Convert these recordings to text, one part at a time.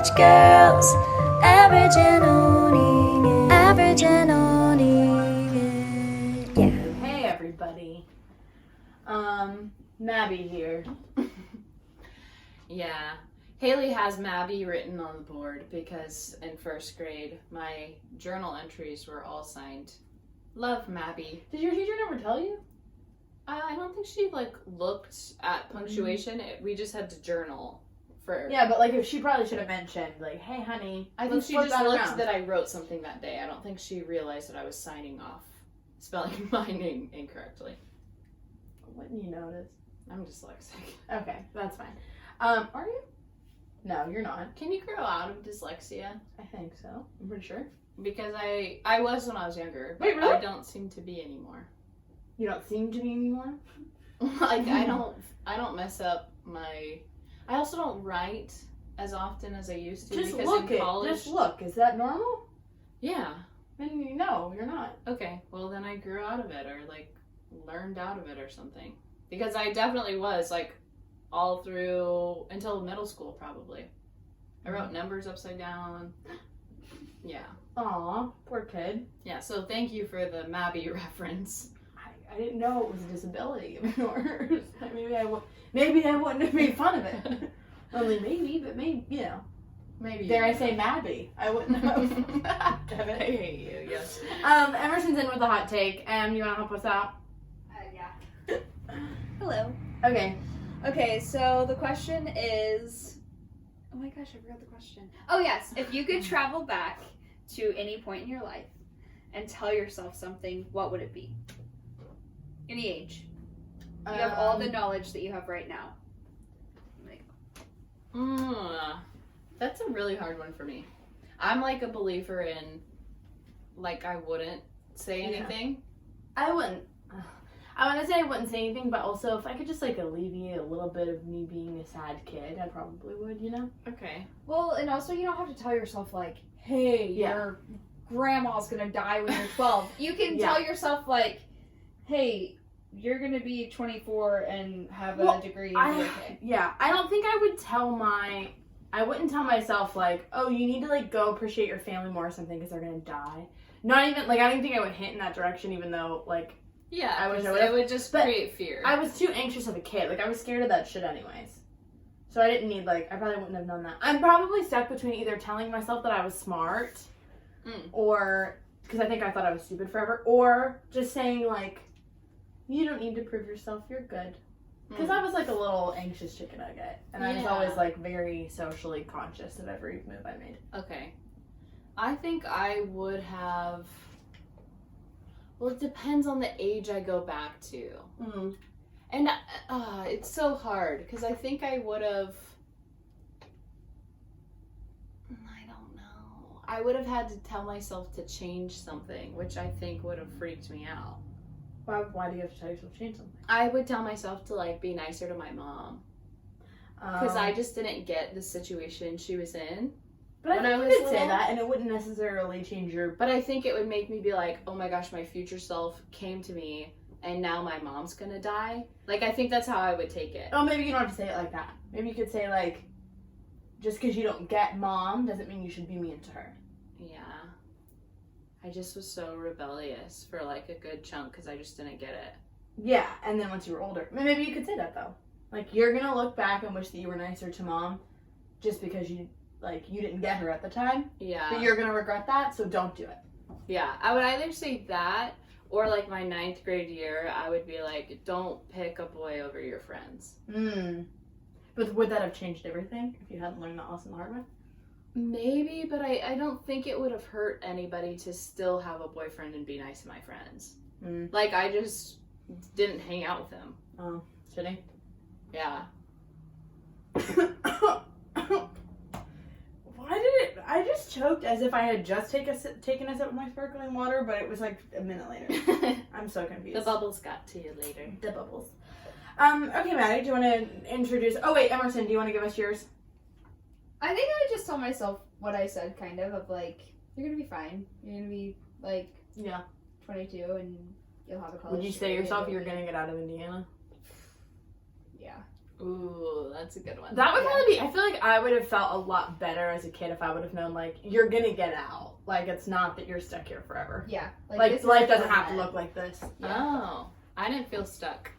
Average girls, average and owning it. Average and owning it. Yeah. Hey everybody. Maddie here. Yeah. Haley has Maddie written on the board because in first grade my journal entries were all signed Love Maddie. Did your teacher never tell you? I don't think she looked at punctuation. We just had to journal for. Yeah, but if she probably should have mentioned hey honey. I think she just looked that I wrote something that day. I don't think she realized that I was signing off, spelling my name incorrectly. Wouldn't you notice? I'm dyslexic. Okay, that's fine. Are you? No, you're not. Can you grow out of dyslexia? I think so. I'm pretty sure. Because I was when I was younger, but Wait, really? I don't seem to be anymore. You don't seem to be anymore? I don't mess up my. I also don't write as often as I used to. Just because look in college, Just look. Is that normal? Yeah. And no, you're not. Okay. Well, then I grew out of it, or learned out of it, or something. Because I definitely was all through until middle school, probably. I wrote numbers upside down. Yeah. Aw, poor kid. Yeah. So thank you for the Maddie reference. I didn't know it was a disability of yours. Maybe I wouldn't have made fun of it. Only maybe, but maybe, Maybe. Dare I say Maddie? I wouldn't have. Damn it, I hate you, yes. Emerson's in with a hot take. You want to help us out? Yeah. Hello. Okay. Okay, so the question is... Oh my gosh, I forgot the question. Oh yes, if you could travel back to any point in your life and tell yourself something, what would it be? Any age. You have all the knowledge that you have right now. That's a really hard one for me. I'm a believer in, I wouldn't say anything. I wouldn't. I want to say I wouldn't say anything, but also if I could just alleviate a little bit of me being a sad kid, I probably would, Okay. Well, and also you don't have to tell yourself hey, your grandma's gonna die when you're 12. You can tell yourself hey, you're gonna be 24 and have a degree and be okay. Yeah, I don't think I would I wouldn't tell myself oh, you need to go appreciate your family more or something because they're gonna die. Not even I don't think I would hint in that direction, even though yeah, I wish I it would just create fear. I was too anxious of a kid. I was scared of that shit anyways. So I didn't need I probably wouldn't have known that. I'm probably stuck between either telling myself that I was smart, or because I think I thought I was stupid forever, or just saying you don't need to prove yourself. You're good. Because I was a little anxious chicken nugget, and I was always very socially conscious of every move I made. Okay. I think I would have. Well, it depends on the age I go back to. And it's so hard because I think I would have. I don't know. I would have had to tell myself to change something, which I think would have freaked me out. Why do you have to tell yourself to change something? I would tell myself to be nicer to my mom. Because I just didn't get the situation she was in. But I think you could say that, and it wouldn't necessarily change your... But I think it would make me be oh my gosh, my future self came to me, and now my mom's gonna die. I think that's how I would take it. Oh, maybe you don't have to say it like that. Maybe you could say, just because you don't get mom doesn't mean you should be mean to her. Yeah. I just was so rebellious for a good chunk because I just didn't get it. Yeah, and then once you were older. Maybe you could say that, though. You're gonna look back and wish that you were nicer to mom just because you didn't get her at the time. Yeah. But you're gonna regret that, so don't do it. Yeah, I would either say that or my 9th grade year, I would be don't pick a boy over your friends. But would that have changed everything if you hadn't learned that lesson the hard way? Maybe, but I don't think it would have hurt anybody to still have a boyfriend and be nice to my friends. I just didn't hang out with him. Oh, shitty. Yeah. Why did it... I just choked as if I had just taken a sip of my sparkling water, but it was a minute later. I'm so confused. The bubbles got to you later. The bubbles. Okay, Maddie, do you want to introduce... Oh, wait, Emerson, do you want to give us yours? I think I would just tell myself what I said, kind of you're gonna be fine. You're gonna be, 22, and you'll have a college Would you say degree yourself and you're going to get out of Indiana? Yeah. Ooh, that's a good one. That would probably be, I feel like I would have felt a lot better as a kid if I would have known, like, you're gonna get out. Like, it's not that you're stuck here forever. Yeah. Like this life is doesn't have to permanent. look like this. Oh, I didn't feel stuck.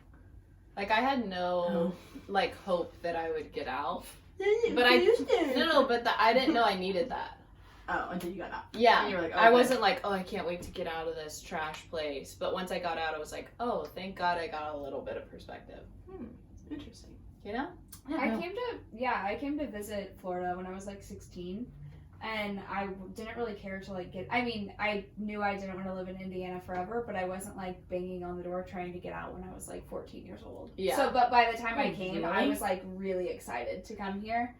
Like, I had no, like, hope that I would get out. But I didn't know I needed that. Oh, until you got out. Yeah. And you were like, I okay. wasn't like, oh, I can't wait to get out of this trash place. But once I got out, I was like, oh, thank God I got a little bit of perspective. Interesting. You know? I came to visit Florida when I was like 16, and I didn't really care to like get. I mean, I knew I didn't want to live in Indiana forever, but I wasn't like banging on the door trying to get out when I was like 14 years old. Yeah. So, but by the time I came, I Really? was like really excited to come here,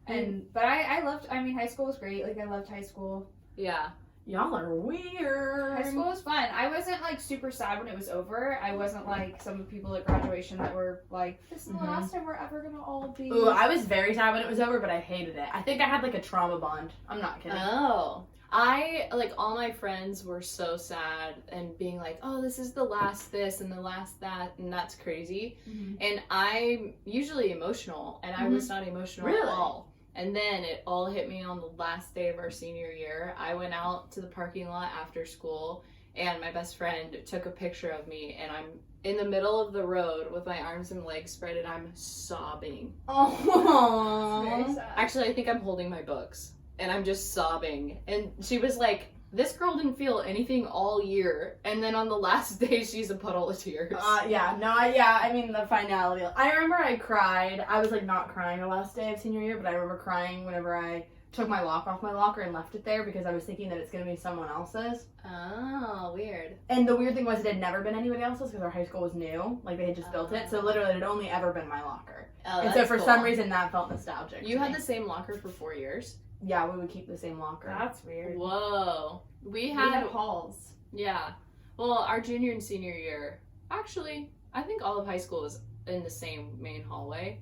but I loved. I mean, high school was great. Like I loved high school. Yeah. Y'all are weird. High school was fun. I wasn't like super sad when it was over. I wasn't like some people at graduation that were like, "This is the last time we're ever gonna all be." Ooh, I was very sad when it was over, but I hated it. I think I had like a trauma bond. I'm not kidding. Oh. I, like, all my friends were so sad and being like, oh, this is the last this and the last that, and that's crazy. Mhm. And I'm usually emotional, and I was not emotional Really? at all. And then it all hit me on the last day of our senior year. I went out to the parking lot after school, and my best friend took a picture of me, and I'm in the middle of the road with my arms and legs spread, and I'm sobbing. Oh. Very sad. Actually, I think I'm holding my books, and I'm just sobbing. And she was like, this girl didn't feel anything all year, and then on the last day, she's a puddle of tears. I mean, the finality. I remember I cried. I was, like, not crying the last day of senior year, but I remember crying whenever I took my lock off my locker and left it there because I was thinking that it's going to be someone else's. Oh, weird. And the weird thing was it had never been anybody else's because our high school was new. Like, they had just built it. So, literally, it had only ever been my locker. Oh, and so, for some reason, that felt nostalgic. You to had me. the same locker for 4 years? Yeah, we would keep the same locker. That's weird. Whoa. We We had had halls. yeah. Well, our junior and senior year, actually, I think all of high school was in the same main hallway.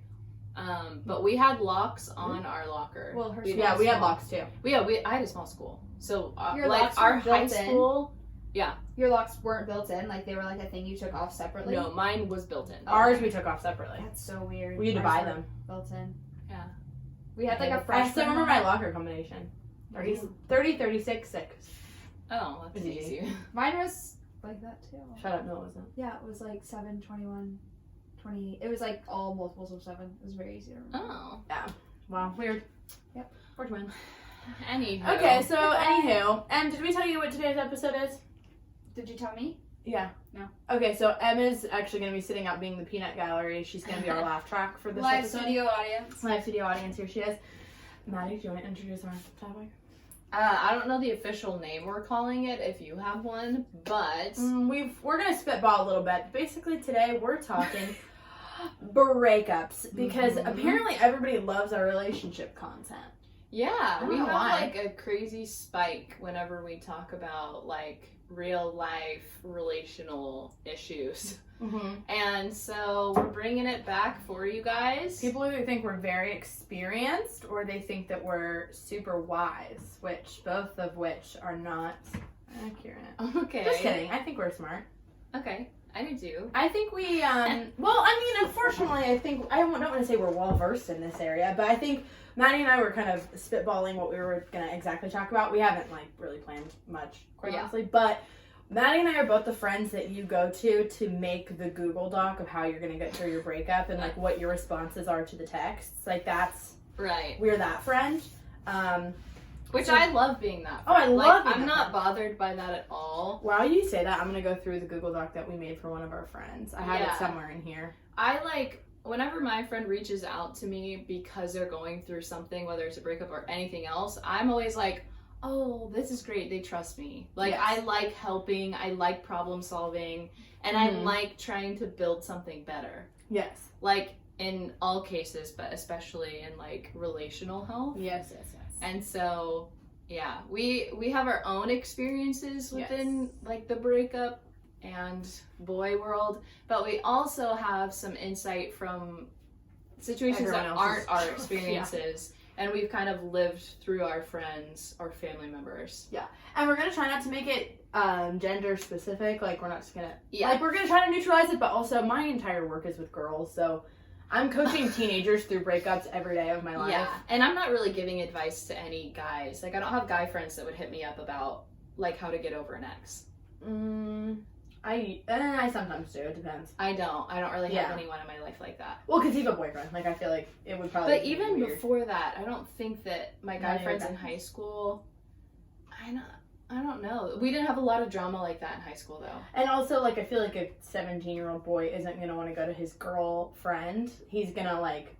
But we had locks on our locker. Well, her we, school- Yeah, we had locks, too. I had a small school. So, Your like, locks our were high built in? school, Your locks weren't built in, like they were like a thing you took off separately. no, mine was built in. Ours we took off separately. That's so weird. We had to Ours buy were them. built in. Yeah. We had like a I freshman. still remember my locker combination. 30, 36, 6. Oh, that's Easy. easy. Mine was like that too. Shut up, no it wasn't. Yeah, it was like 7, 21, 20. It was like all multiples of 7. It was very easy to remember. Oh. Wow, weird. Yep. We're twins. Anywho. Okay, so anywho, did we tell you what today's episode is? Did you tell me? Yeah. No. Okay, so Emma's actually going to be sitting out being the peanut gallery. She's going to be our laugh track for this Live episode. studio audience. Live studio audience, here she is. Maddie, do you want to introduce our topic? I don't know the official name we're calling it, if you have one, but We're going to spitball a little bit. Basically, today we're talking breakups because apparently everybody loves our relationship content. yeah, don't we know have why. like a crazy spike whenever we talk about like real life relational issues. And so we're bringing it back for you guys. People either think we're very experienced or they think that we're super wise, both of which are not accurate. Okay. Just kidding. I think we're smart. Okay. I do too. I think we, well, I mean, unfortunately, I don't want to say we're well versed in this area, but I think Maddie and I were kind of spitballing what we were going to exactly talk about. We haven't, like, really planned much, quite honestly, but Maddie and I are both the friends that you go to make the Google Doc of how you're going to get through your breakup and, like, what your responses are to the texts. Like, Right. we're that friend. Which So- I love being that. Oh, I friend. love Like, being I'm that not friend. bothered by that at all. While you say that, I'm going to go through the Google Doc that we made for one of our friends. I have Yeah. it somewhere in here. I like whenever my friend reaches out to me because they're going through something, whether it's a breakup or anything else, I'm always like, oh, this is great. They trust me. Like, Yes. I like helping. I like problem solving. And I Mhm. like trying to build something better. Yes. Like, in all cases, but especially in, like, relational health. Yes. And so, yeah, we have our own experiences within, like, the breakup and boy world, but we also have some insight from situations Everyone that else's. aren't our experiences. And we've kind of lived through our friends or family members. And we're going to try not to make it gender specific. Like, we're not just going to... Yeah. Like, we're going to try to neutralize it, but also my entire work is with girls, so I'm coaching teenagers through breakups every day of my life. Yeah, and I'm not really giving advice to any guys. Like, I don't have guy friends that would hit me up about, like, how to get over an ex. I sometimes do. It depends. I don't really have anyone in my life like that. Well, because you have a boyfriend. Like, I feel like it would probably. But be even weird. before that, I don't think that my guy None of your friends in guys. high school. I don't know. We didn't have a lot of drama like that in high school, though. And also, like, I feel like a 17-year-old boy isn't gonna want to go to his girlfriend. He's gonna like.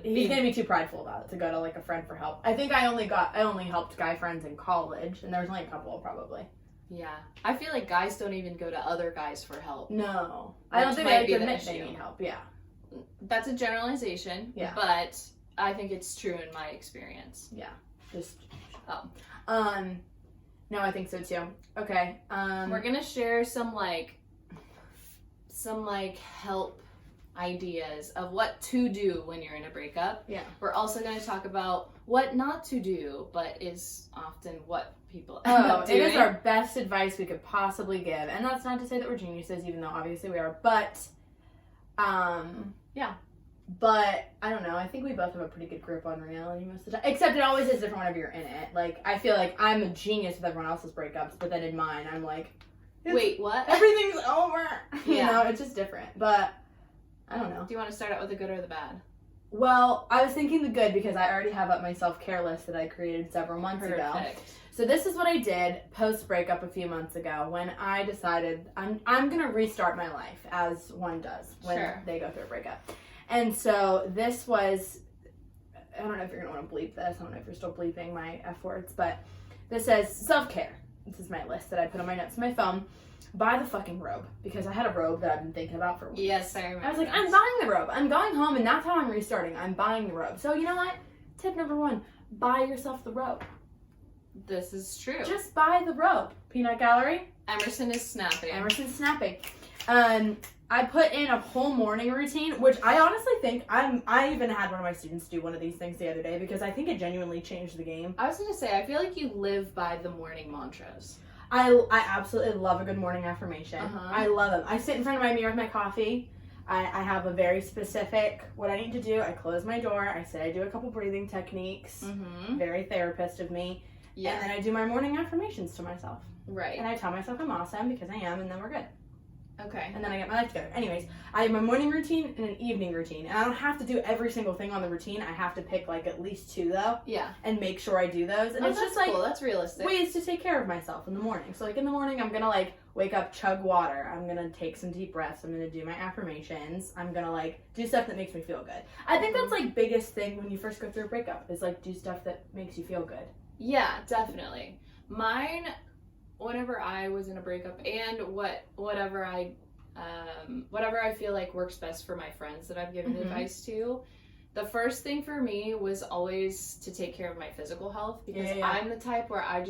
He's gonna be too prideful about it to go to like a friend for help. I think I only helped guy friends in college, and there was only a couple probably. Yeah, I feel like guys don't even go to other guys for help. No, I don't Which think might they be the admit they issue. need help. Yeah, That's a generalization. Yeah. But I think it's true in my experience. just Oh. No, I think so too. Okay, We're gonna share some help ideas of what to do when you're in a breakup. Yeah. We're also gonna talk about what not to do, but is often what people end up it doing. is our best advice we could possibly give, and that's not to say that we're geniuses, even though obviously we are. But, Yeah. But I don't know. I think we both have a pretty good grip on reality most of the time. Except it always is different whenever you're in it. Like, I feel like I'm a genius with everyone else's breakups, but then in mine, I'm like, Wait, what? everything's over. You Yeah. know, it's just different. But I don't know. Do you want to start out with the good or the bad? Well, I was thinking the good because I already have up my self-care list that I created several months ago. Perfect. So this is what I did post-breakup a few months ago when I decided I'm going to restart my life as one does when they go through a breakup. And so this was, I don't know if you're going to want to bleep this. I don't know if you're still bleeping my F words, but this says self-care. This is my list that I put on my notes on my phone. Buy the fucking robe, because I had a robe that I've been thinking about for weeks. Yes, I remember. I was like, I'm buying the robe. I'm going home, and that's how I'm restarting. I'm buying the robe. So you know what? Tip number 1, buy yourself the robe. This is true. Just buy the robe. Peanut Gallery. Emerson is snapping. Emerson's snapping. I put in a whole morning routine, which I honestly think I even had one of my students do one of these things the other day because I think it genuinely changed the game. I was going to say, I feel like you live by the morning mantras. I absolutely love a good morning affirmation. I love them. I sit in front of my mirror with my coffee. I have a very specific what I need to do. I close my door. I say I do a couple breathing techniques. Very therapist of me. Yeah. And then I do my morning affirmations to myself. Right. And I tell myself I'm awesome because I am, and then we're good. Okay. And then I get my life together. Anyways, I have my morning routine and an evening routine. And I don't have to do every single thing on the routine. I have to pick like at least 2 though. Yeah. And make sure I do those. And it's that's just like cool. That's realistic. ways to take care of myself in the morning. So like in the morning, I'm gonna like wake up, chug water. I'm gonna take some deep breaths. I'm gonna do my affirmations. I'm gonna like do stuff that makes me feel good. I think that's like biggest thing when you first go through a breakup is like do stuff that makes you feel good. Yeah, definitely. Mine, whenever I was in a breakup, and whatever I feel like works best for my friends that I've given advice to, the first thing for me was always to take care of my physical health, because I'm the type where I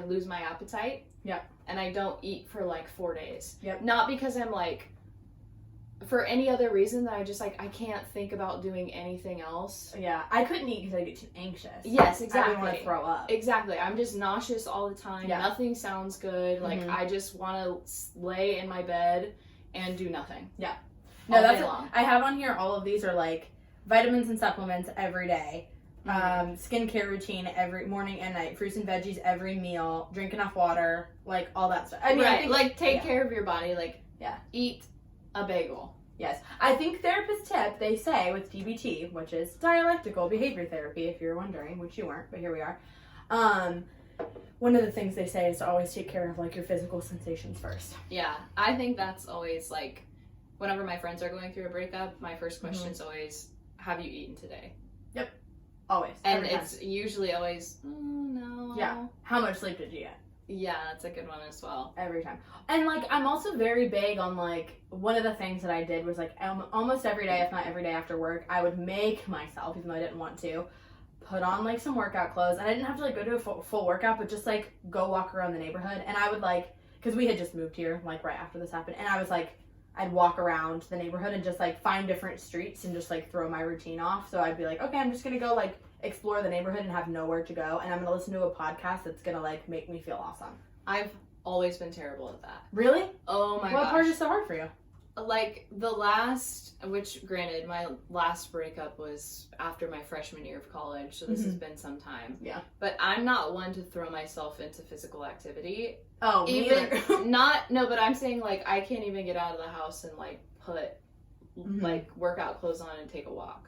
lose my appetite. Yeah. And I don't eat for like 4 days. Yep. Not because I'm like, for any other reason that I just like, I can't think about doing anything else. Yeah, I couldn't eat because I get too anxious. Yes, exactly. I didn't want to throw up. Exactly. I'm just nauseous all the time. Yeah. Nothing sounds good. Like, I just want to lay in my bed and do nothing. Yeah. No, No, that's day it. long. I have on here all of these are like vitamins and supplements every day. Skincare routine every morning and night. Fruits and veggies every meal. Drink enough water. Like all that stuff. I mean, I think, take care of your body. Like, Yeah. eat a bagel. Yes. I think therapist tip, they say with DBT, which is dialectical behavior therapy, if you're wondering, which you weren't, but here we are. One of the things they say is to always take care of like your physical sensations first. Yeah. I think that's always like, whenever my friends are going through a breakup, my first question is always, have you eaten today? Always. And Every time. it's usually always, no. Yeah. How much sleep did you get? Yeah, that's a good one as well. Every time. And like I'm also very big on like one of the things that I did was like almost every day, if not every day after work, I would make myself, even though I didn't want to, put on like some workout clothes. And I didn't have to like go to a full workout, but just like go walk around the neighborhood. And I would like, because we had just moved here like right after this happened, and I was like, I'd walk around the neighborhood and just like find different streets and just like throw my routine off. So I'd be like, okay, I'm just gonna go like explore the neighborhood and have nowhere to go, and I'm gonna listen to a podcast that's gonna like make me feel awesome. I've always been terrible at that. Really? Oh my gosh. What part is so hard for you? like the last, which granted, my last breakup was after my freshman year of college, so this has been some time. Yeah. But I'm not one to throw myself into physical activity. Oh, Even neither. but I'm saying like I can't even get out of the house and like put like workout clothes on and take a walk.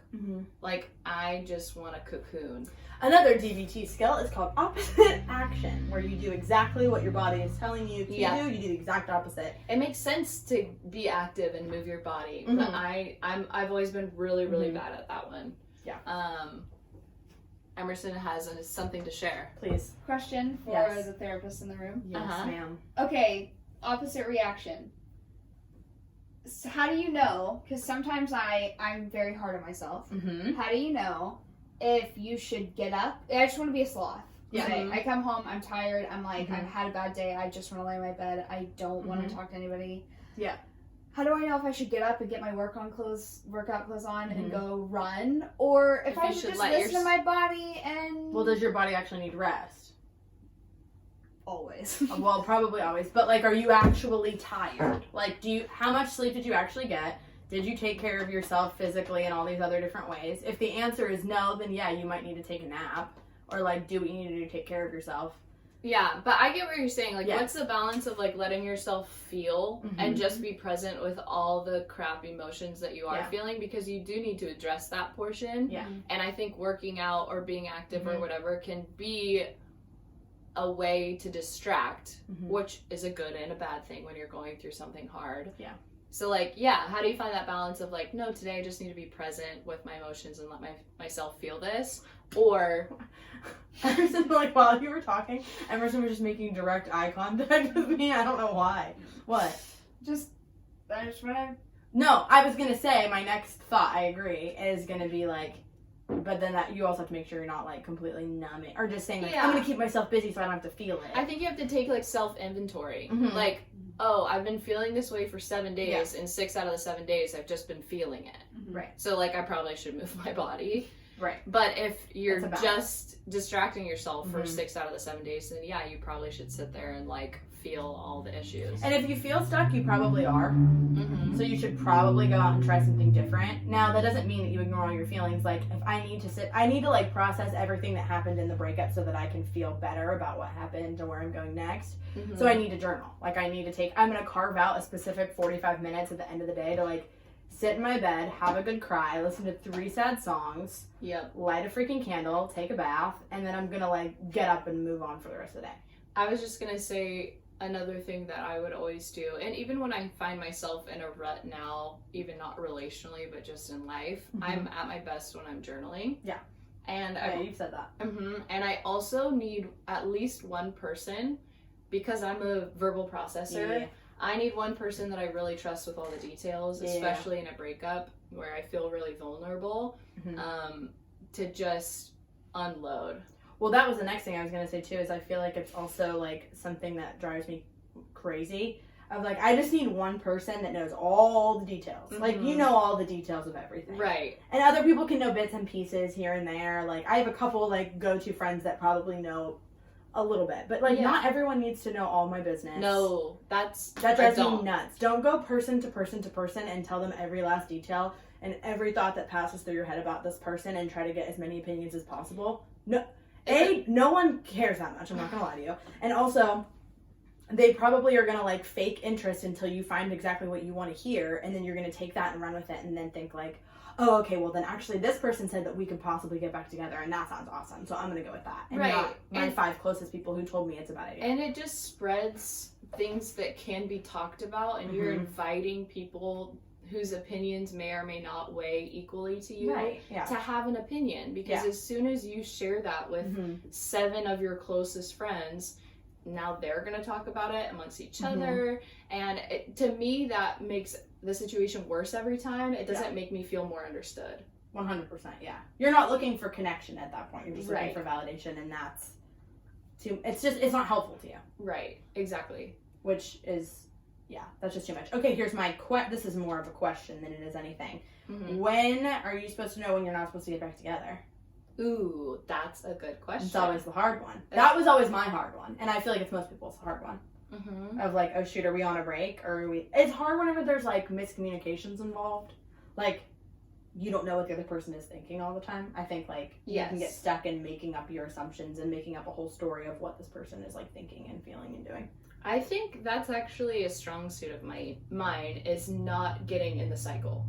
Like I just want a cocoon. Another DBT skill is called opposite action, where you do exactly what your body is telling you to do. You do the exact opposite. It makes sense to be active and move your body, but I've always been really, really bad at that one. Yeah. Emerson has something to share. Please. Question for Yes. the therapist in the room. Yes, ma'am. Okay, opposite reaction. So how do you know, because sometimes I'm very hard on myself, how do you know if you should get up? I just want to be a sloth. Yeah. Say, I come home, I'm tired, I'm like, I've had a bad day, I just want to lay in my bed, I don't want to talk to anybody. Yeah. How do I know if I should get up and get my workout clothes on and go run? Or if I should just listen to my body and... Well, does your body actually need rest? Always. Well, probably always. But, like, are you actually tired? Like, how much sleep did you actually get? Did you take care of yourself physically in all these other different ways? If the answer is no, then yeah, you might need to take a nap. Or, like, do what you need to do to take care of yourself. Yeah, but I get what you're saying. Like, what's the balance of, like, letting yourself feel and just be present with all the crap emotions that you are feeling? Because you do need to address that portion. Yeah. And I think working out or being active or whatever can be a way to distract, which is a good and a bad thing when you're going through something hard. Yeah. So, like, yeah, how do you find that balance of, like, no, today I just need to be present with my emotions and let myself feel this? Or... Emerson, like, while you were talking, Emerson was just making direct eye contact with me. I don't know why. What? I just want to... No, I was going to say, my next thought, I agree, is going to be, like, but then that you also have to make sure you're not, like, completely numbing, or just saying, like, I'm going to keep myself busy so I don't have to feel it. I think you have to take, like, self-inventory. Like, oh, I've been feeling this way for 7 days, and 6 out of the 7 days I've just been feeling it. Right. So, like, I probably should move my body. Right. But if you're just distracting yourself for 6 out of the 7 days, then yeah, you probably should sit there and, like, feel all the issues. And if you feel stuck, you probably are. So you should probably go out and try something different. Now, that doesn't mean that you ignore all your feelings. Like, if I need to, like, process everything that happened in the breakup so that I can feel better about what happened and where I'm going next. So I need to journal. Like, I'm going to carve out a specific 45 minutes at the end of the day to, like, sit in my bed, have a good cry, listen to 3 sad songs, light a freaking candle, take a bath, and then I'm gonna, like, get up and move on for the rest of the day. I was just gonna say another thing that I would always do, and even when I find myself in a rut now, even not relationally, but just in life, I'm at my best when I'm journaling. Yeah. And you've said that. And I also need at least one person, because I'm a verbal processor. Yeah. I need one person that I really trust with all the details, especially in a breakup where I feel really vulnerable, to just unload. Well, that was the next thing I was going to say, too, is I feel like it's also, like, something that drives me crazy. Of, like, I just need one person that knows all the details. Like, you know all the details of everything. Right. And other people can know bits and pieces here and there. Like, I have a couple, like, go-to friends that probably know a little bit, but, like, not everyone needs to know all my business. No, that drives me nuts. Don't go person to person to person and tell them every last detail and every thought that passes through your head about this person and try to get as many opinions as possible. No, no one cares that much. I'm not gonna lie to you. And also, they probably are gonna, like, fake interest until you find exactly what you want to hear, and then you're gonna take that and run with it, and then think, like, oh, okay, well, then actually this person said that we could possibly get back together, and that sounds awesome, so I'm going to go with that. And not my 5 closest people who told me it's a bad idea. And it just spreads things that can be talked about, and you're inviting people whose opinions may or may not weigh equally to you to have an opinion. Because as soon as you share that with 7 of your closest friends, now they're going to talk about it amongst each other. And to me, that makes the situation worse every time. It doesn't make me feel more understood. 100%, yeah. You're not looking for connection at that point. You're just looking for validation, and that's it's not helpful to you. Right, exactly. Which is, that's just too much. Okay, here's my this is more of a question than it is anything. When are you supposed to know when you're not supposed to get back together? Ooh, that's a good question. It's always the hard one. That was always my hard one, and I feel like it's most people's hard one. of like, oh shoot, are we on a break or are we? It's hard whenever there's like miscommunications involved, like you don't know what the other person is thinking all the time. I think like you can get stuck in making up your assumptions and making up a whole story of what this person is like thinking and feeling and doing. I think that's actually a strong suit of mine is not getting in the cycle.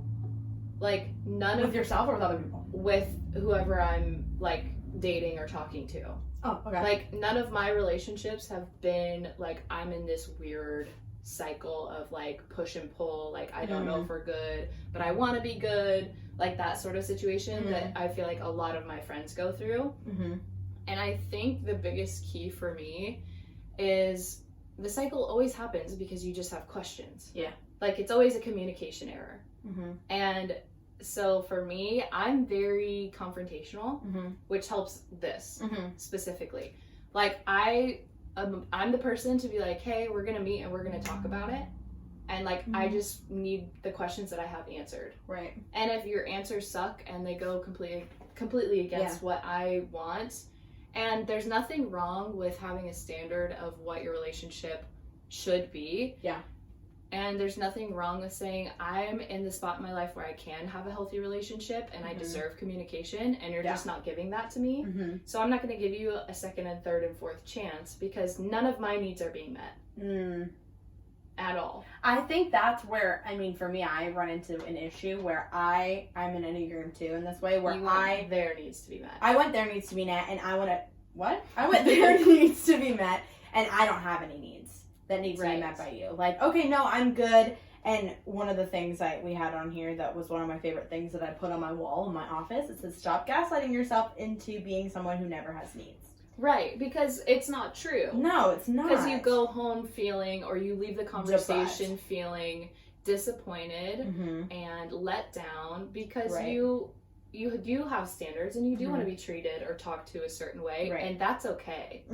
Like none With of yourself or with other people? with whoever I'm like dating or talking to. Oh, okay. Like none of my relationships have been like I'm in this weird cycle of like push and pull, like I don't know if we're good, but I want to be good, like that sort of situation that I feel like a lot of my friends go through. And I think the biggest key for me is the cycle always happens because you just have questions. Yeah. Like it's always a communication error. And so for me, I'm very confrontational, which helps this specifically. Like I'm the person to be like, hey, we're gonna meet and we're gonna talk about it. And like I just need the questions that I have answered. Right. And if your answers suck and they go completely against what I want, and there's nothing wrong with having a standard of what your relationship should be. Yeah. And there's nothing wrong with saying, I'm in the spot in my life where I can have a healthy relationship and I deserve communication, and you're just not giving that to me. So I'm not going to give you a second and third and fourth chance because none of my needs are being met. At all. I think that's where, I mean, for me, I run into an issue where I'm an Enneagram 2 in this way, where there needs to be met. I want there needs to be met, and I want to, what? I want there needs to be met, and I don't have any needs that needs to be met by you. Like, okay, no, I'm good. And one of the things we had on here that was one of my favorite things that I put on my wall in my office, it says, stop gaslighting yourself into being someone who never has needs. Right, because it's not true. No, it's not. Because you go home feeling, or you leave the conversation feeling disappointed and let down because you do have standards and you do want to be treated or talked to a certain way, and that's okay.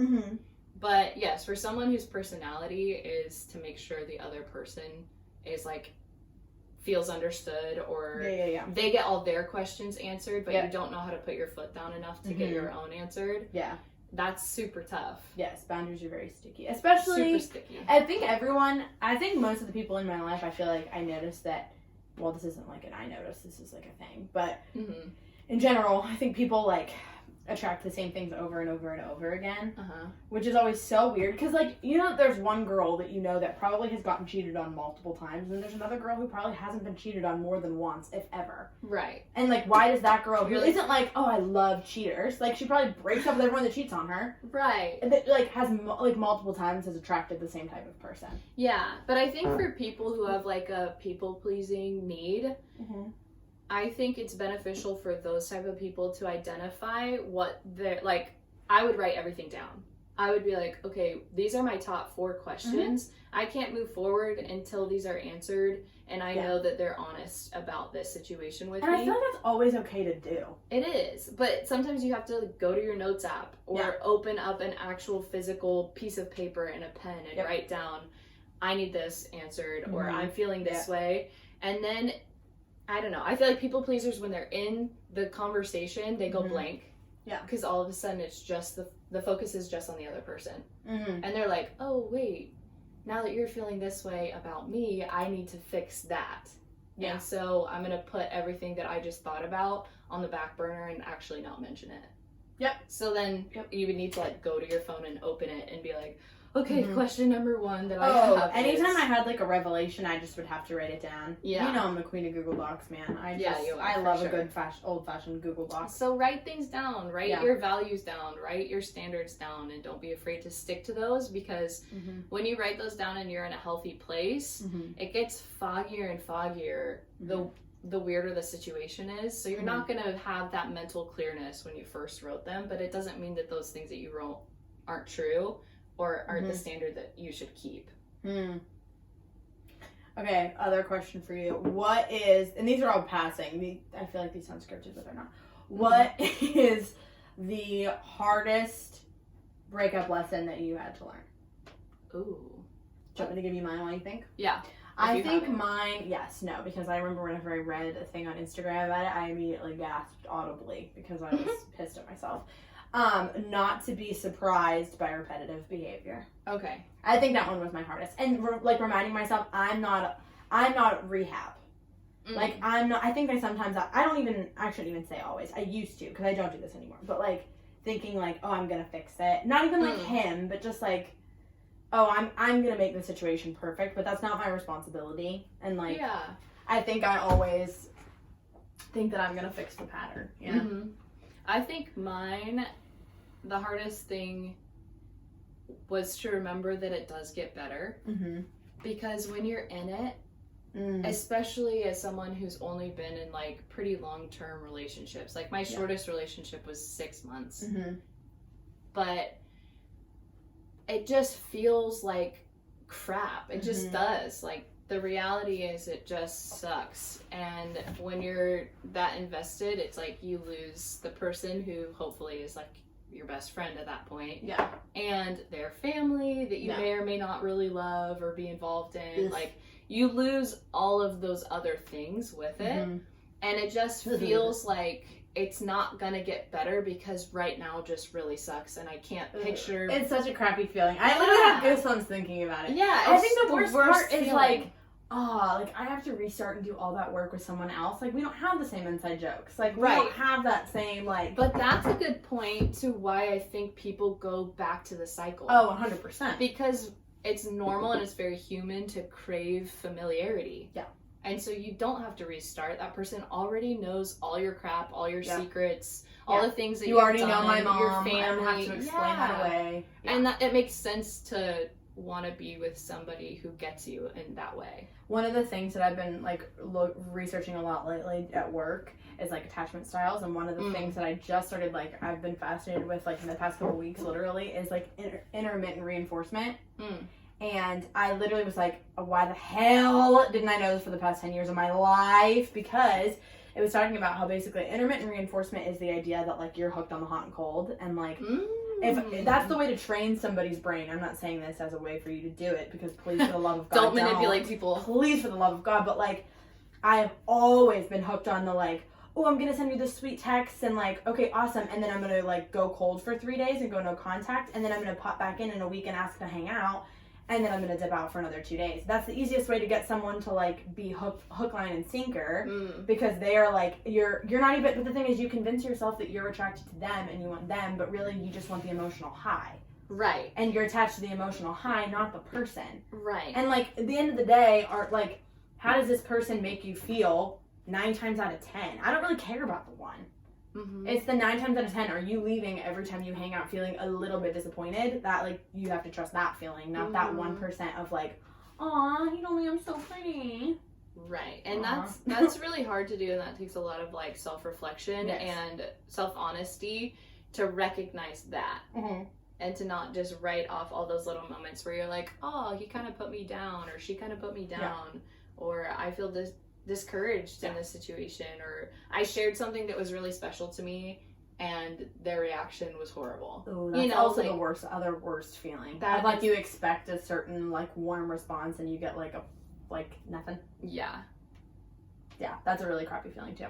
But yes, for someone whose personality is to make sure the other person is like feels understood, or they get all their questions answered, but you don't know how to put your foot down enough to get your own answered. Yeah. That's super tough. Yes, boundaries are very sticky. Especially, super sticky. I think most of the people in my life, I feel like I noticed that, well, this isn't like an I noticed, this is like a thing, but in general, I think people like attract the same things over and over and over again, which is always so weird, because like, you know, there's one girl that you know that probably has gotten cheated on multiple times, and there's another girl who probably hasn't been cheated on more than once, if ever. Right. And like, why does that girl who isn't like, oh, I love cheaters, like she probably breaks up with everyone that cheats on her, right, and that like has like multiple times has attracted the same type of person. Yeah, but I think for people who have like a people-pleasing need, I think it's beneficial for those type of people to identify what they're like. I would write everything down. I would be like, okay, these are my top 4 questions. I can't move forward until these are answered, and I know that they're honest about this situation with me. And I feel like that's always okay to do. It is, but sometimes you have to go to your notes app or open up an actual physical piece of paper and a pen and write down, I need this answered, or I'm feeling this way. And then I don't know. I feel like people pleasers, when they're in the conversation, they go blank. Yeah. Because all of a sudden it's just the focus is just on the other person. And they're like, oh, wait, now that you're feeling this way about me, I need to fix that. Yeah. And so I'm going to put everything that I just thought about on the back burner and actually not mention it. Yep. So then you would need to like go to your phone and open it and be like, okay, question number 1 that I have. Anytime I had like a revelation, I just would have to write it down. Yeah. You know I'm the queen of Google Docs, man. I love a good old-fashioned Google Doc. So write things down. Write your values down. Write your standards down. And don't be afraid to stick to those, because when you write those down and you're in a healthy place, it gets foggier and foggier the weirder the situation is. So you're not going to have that mental clearness when you first wrote them, but it doesn't mean that those things that you wrote aren't true or aren't the standard that you should keep. Okay, other question for you. What is, and these are all passing, I feel like these sound scripted, but they're not. What is the hardest breakup lesson that you had to learn? Ooh. Do you want me to give you mine while you think? Yeah. I think mine, no, because I remember whenever I read a thing on Instagram about it, I immediately gasped audibly because I was pissed at myself. Not to be surprised by repetitive behavior. Okay. I think that one was my hardest. And reminding myself, I'm not rehab. Like, I'm not, I think I shouldn't even say always. I used to, because I don't do this anymore. But, like, thinking, like, oh, I'm going to fix it. Not even, like, him, but just, like, oh, I'm going to make the situation perfect. But that's not my responsibility. And, like, I think I always think that I'm going to fix the pattern. You know? Mm-hmm. I think mine, the hardest thing was to remember that it does get better. Mm-hmm. Because when you're in it, especially as someone who's only been in like pretty long-term relationships, like my shortest relationship was 6 months, but it just feels like crap. It just does. Like, the reality is it just sucks. And when you're that invested, it's like you lose the person who hopefully is like your best friend at that point. Yeah. And their family that you may or may not really love or be involved in. Like, you lose all of those other things with it. And it just feels like it's not gonna get better because right now just really sucks, and I can't picture. It's such a crappy feeling. I literally have goosebumps thinking about it. Yeah, I think the worst part feeling. is like, like I have to restart and do all that work with someone else. Like, we don't have the same inside jokes. Like, we don't have that same, like. But that's a good point to why I think people go back to the cycle. Oh, 100%. Because it's normal and it's very human to crave familiarity. Yeah. And so you don't have to restart. That person already knows all your crap, all your secrets, all the things that you already done, know my mom. your family. I don't have to explain that away. Yeah. And that it makes sense to want to be with somebody who gets you in that way. One of the things that I've been like researching a lot lately at work is like attachment styles, and one of the things that I just started, like, I've been fascinated with, like, in the past couple weeks literally, is like intermittent reinforcement. And I literally was like, why the hell didn't I know this for the past 10 years of my life? Because it was talking about how basically intermittent reinforcement is the idea that, like, you're hooked on the hot and cold, and like if that's the way to train somebody's brain. I'm not saying this as a way for you to do it, because please, for the love of God, don't manipulate people. Please, for the love of God. But like, I've always been hooked on the, like, oh, I'm gonna send you this sweet text, and like, okay, awesome, and then I'm gonna like go cold for 3 days and go no contact, and then I'm gonna pop back in a week and ask to hang out, and then I'm gonna dip out for another 2 days. That's the easiest way to get someone to like be hook, line, and sinker, because they are like, you're not even. But the thing is, you convince yourself that you're attracted to them and you want them, but really you just want the emotional high. Right. And you're attached to the emotional high, not the person. Right. And like, at the end of the day, like, how does this person make you feel 9 times out of 10? I don't really care about the one. It's the 9 times out of 10. Are you leaving every time you hang out feeling a little bit disappointed? That, like, you have to trust that feeling, not that 1% of like, aw, he told me I'm so pretty. Right. And that's really hard to do, and that takes a lot of like self-reflection and self-honesty to recognize that. And to not just write off all those little moments where you're like, oh, he kind of put me down, or she kind of put me down, or I feel discouraged in this situation, or I shared something that was really special to me and their reaction was horrible. Ooh, that's also the worst feeling. That like, you expect a certain like warm response and you get like nothing. Yeah, that's a really crappy feeling too.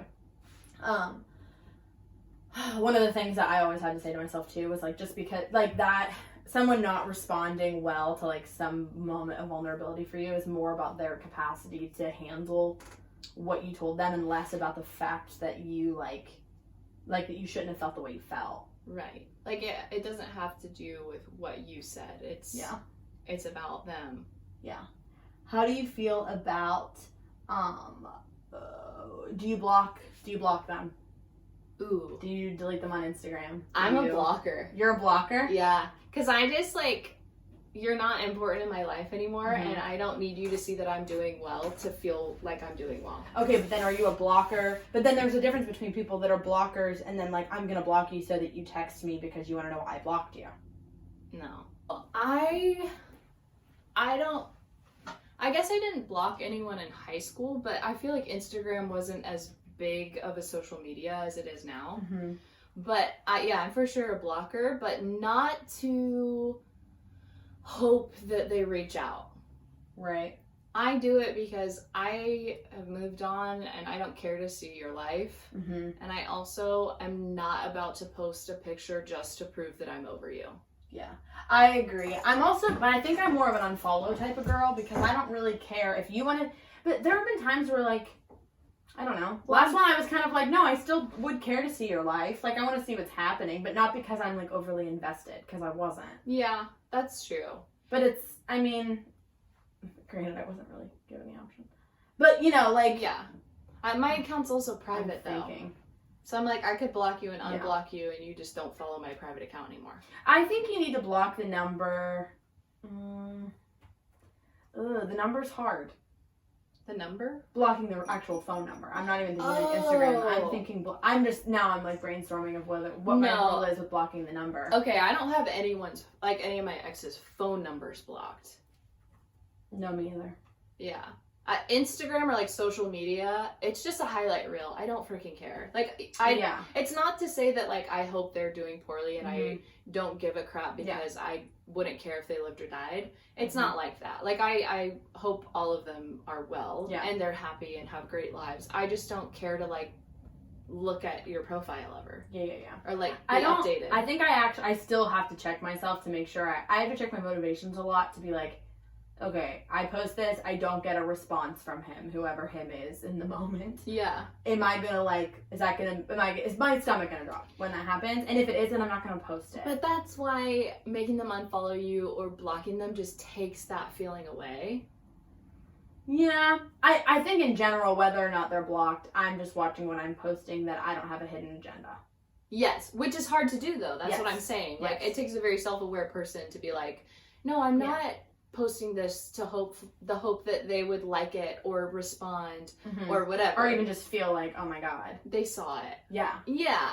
One of the things that I always had to say to myself too was like, just because like that someone not responding well to like some moment of vulnerability for you is more about their capacity to handle what you told them and less about the fact that you like that you shouldn't have felt the way you felt. Right. Like, it doesn't have to do with what you said. It's about them. Yeah. How do you feel about do you block them? Ooh. Do you delete them on Instagram? I'm a blocker. You're a blocker? Yeah. Because I just like, you're not important in my life anymore, and I don't need you to see that I'm doing well to feel like I'm doing well. Okay, but then are you a blocker? But then there's a difference between people that are blockers and then like, I'm gonna block you so that you text me because you want to know why I blocked you. No. I guess I didn't block anyone in high school, but I feel like Instagram wasn't as big of a social media as it is now. But I'm for sure a blocker, but not to hope that they reach out. Right. I do it because I have moved on and I don't care to see your life. Mm-hmm. And I also am not about to post a picture just to prove that I'm over you. Yeah, I agree. I'm also, but I think I'm more of an unfollow type of girl because I don't really care if you want to, but there have been times where like, I don't know. Last one I was kind of like, no, I still would care to see your life. Like I want to see what's happening, but not because I'm like overly invested because I wasn't. Yeah, that's true. But it's, I mean, granted I wasn't really given the option. But you know, like. Yeah. My account's also private though. So I'm like, I could block you and unblock you and you just don't follow my private account anymore. I think you need to block the number. The number's hard. The number? Blocking the actual phone number. I'm not even thinking like Instagram. I'm thinking, I'm like brainstorming of what my role is with blocking the number. Okay, I don't have any of my ex's phone numbers blocked. No, me either. Yeah. Instagram or like social media, it's just a highlight reel. I don't freaking care. Like it's not to say that like I hope they're doing poorly and I don't give a crap because I wouldn't care if they lived or died. It's not like that. Like I hope all of them are well and they're happy and have great lives. I just don't care to like look at your profile ever. Yeah. Or like be updated. I think I still have to check myself to make sure I have to check my motivations a lot to be like, okay, I post this, I don't get a response from him, whoever him is in the moment. Yeah. Am I gonna like, is my stomach gonna drop when that happens? And if it isn't, I'm not gonna post it. But that's why making them unfollow you or blocking them just takes that feeling away. Yeah. I think in general, whether or not they're blocked, I'm just watching what I'm posting that I don't have a hidden agenda. Yes, which is hard to do though, that's what I'm saying. Like, it takes a very self-aware person to be like, no, I'm not posting this to hope that they would like it or respond or whatever, or even just feel like, oh my god, they saw it. Yeah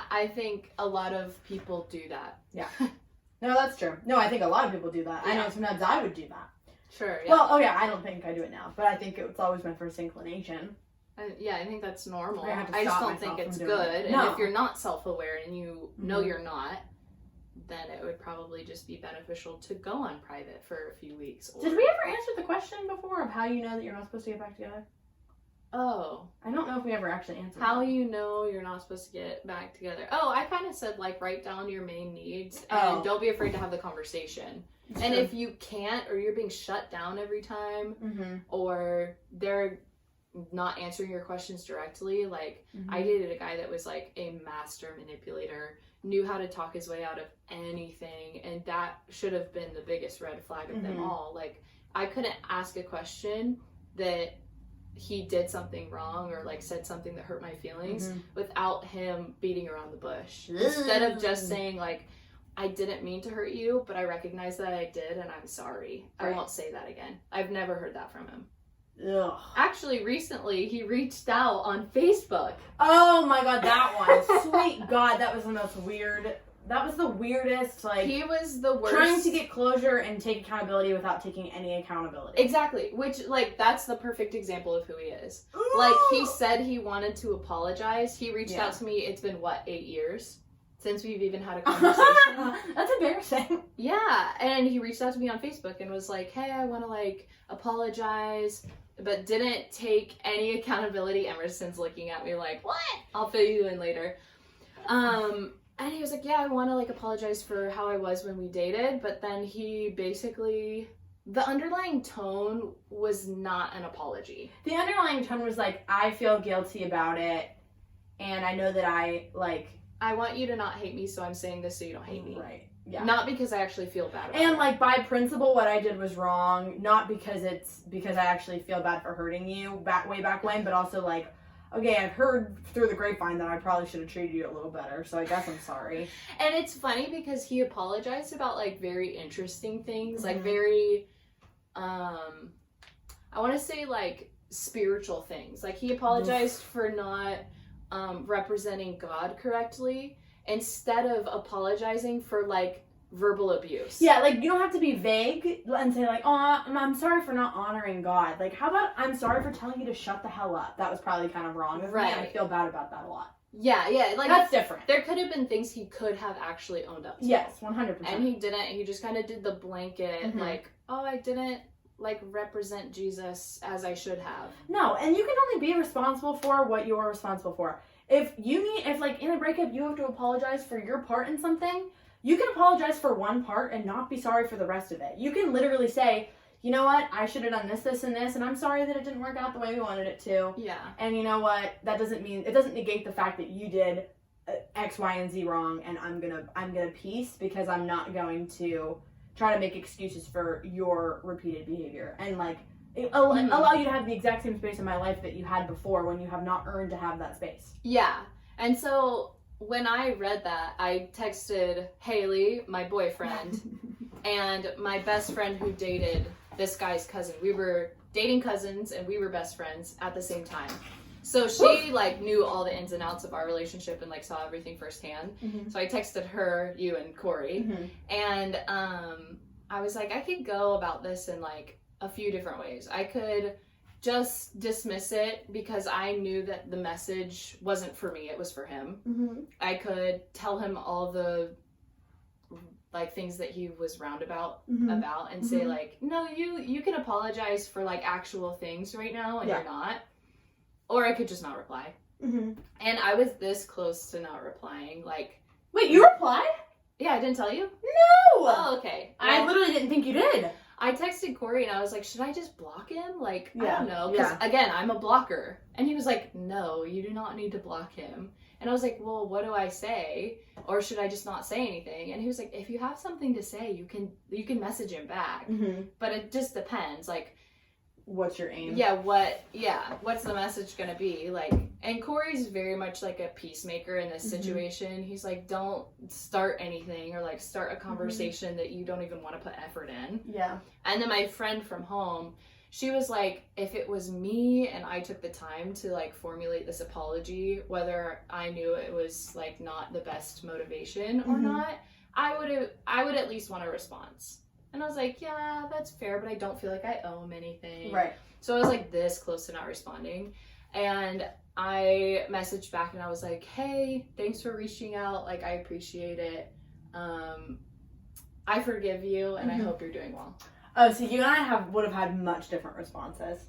I think a lot of people do that. No, that's true. No, I think a lot of people do that. I know sometimes I would do that. Sure. Well, I don't think I do it now, but I think it's always my first inclination. I think that's normal. I just don't think it's good. And if you're not self-aware and you know you're not, then it would probably just be beneficial to go on private for a few weeks. Did we ever answer the question before of how you know that you're not supposed to get back together? Oh. I don't know if we ever actually answered how that. You know you're not supposed to get back together. Oh, I kind of said, like, write down your main needs and don't be afraid to have the conversation. Sure. And if you can't, or you're being shut down every time, or they're not answering your questions directly, like, I dated a guy that was, like, a master manipulator, knew how to talk his way out of anything, and that should have been the biggest red flag of them all. Like, I couldn't ask a question that he did something wrong or like said something that hurt my feelings without him beating around the bush. Instead of just saying like, I didn't mean to hurt you, but I recognize that I did and I'm sorry. I won't say that again. I've never heard that from him. Ugh. Actually, recently he reached out on Facebook. Oh my god, that one. Sweet god, that was the most weird. That was the weirdest, like... He was the worst. Trying to get closure and take accountability without taking any accountability. Exactly. Which, like, that's the perfect example of who he is. Ooh. Like, he said he wanted to apologize. He reached out to me, it's been, 8 years? Since we've even had a conversation. That's embarrassing. Yeah, and he reached out to me on Facebook and was like, hey, I want to, apologize, but didn't take any accountability ever since looking at me like, what? I'll fill you in later. And he was like, yeah, I want to, apologize for how I was when we dated, but then he basically... The underlying tone was not an apology. The underlying tone was like, I feel guilty about it, and I know that I want you to not hate me, so I'm saying this so you don't hate me. Right. Yeah. Not because I actually feel bad about it. And, by principle, what I did was wrong, not because I actually feel bad for hurting you way back when, but also, okay, I've heard through the grapevine that I probably should have treated you a little better, so I guess I'm sorry. And it's funny because he apologized about, very interesting things, very, I want to say, spiritual things. He apologized for not representing God correctly instead of apologizing for, verbal abuse. Yeah, you don't have to be vague and say, oh, I'm sorry for not honoring God. How about I'm sorry for telling you to shut the hell up? That was probably kind of wrong of me. I feel bad about that a lot. Yeah. That's different. There could have been things he could have actually owned up to. Yes, 100%. And he didn't. He just kind of did the blanket, oh, I didn't like represent Jesus as I should have. No, and you can only be responsible for what you're responsible for. If like in a breakup you have to apologize for your part in something, you can apologize for one part and not be sorry for the rest of it. You can literally say, you know what, I should have done this, this, and this, and I'm sorry that it didn't work out the way we wanted it to. Yeah. And you know what, it doesn't negate the fact that you did X, Y, and Z wrong, and I'm gonna peace because I'm not going to try to make excuses for your repeated behavior. And like, allow you to have the exact same space in my life that you had before when you have not earned to have that space. Yeah. And so when I read that, I texted Haley, my boyfriend, and my best friend who dated this guy's cousin. We were dating cousins and we were best friends at the same time. So she like knew all the ins and outs of our relationship and like saw everything firsthand. Mm-hmm. So I texted her, you and Corey, and I was like, I could go about this in like a few different ways. I could just dismiss it because I knew that the message wasn't for me, it was for him. Mm-hmm. I could tell him all the like things that he was roundabout about and say like, no, you can apologize for like actual things right now and you're not. Or I could just not reply. Mm-hmm. And I was this close to not replying. Like, wait, you replied? Yeah, I didn't tell you? No! Oh, okay. Well, I literally didn't think you did. I texted Corey and I was like, should I just block him? Like, I don't know. Because, again, I'm a blocker. And he was like, no, you do not need to block him. And I was like, well, what do I say? Or should I just not say anything? And he was like, if you have something to say, you can message him back. Mm-hmm. But it just depends. Like, what's your aim? What's the message gonna be? Like, and Corey's very much like a peacemaker in this situation. He's like, don't start anything or like start a conversation that you don't even want to put effort in. Yeah. And then my friend from home, she was like, if it was me and I took the time to like formulate this apology, whether I knew it was like not the best motivation or not, I would at least want a response. And I was like, yeah, that's fair, but I don't feel like I owe him anything. Right. So I was like this close to not responding. And I messaged back and I was like, hey, thanks for reaching out. Like, I appreciate it. I forgive you and I hope you're doing well. Oh, so you and I would have had much different responses.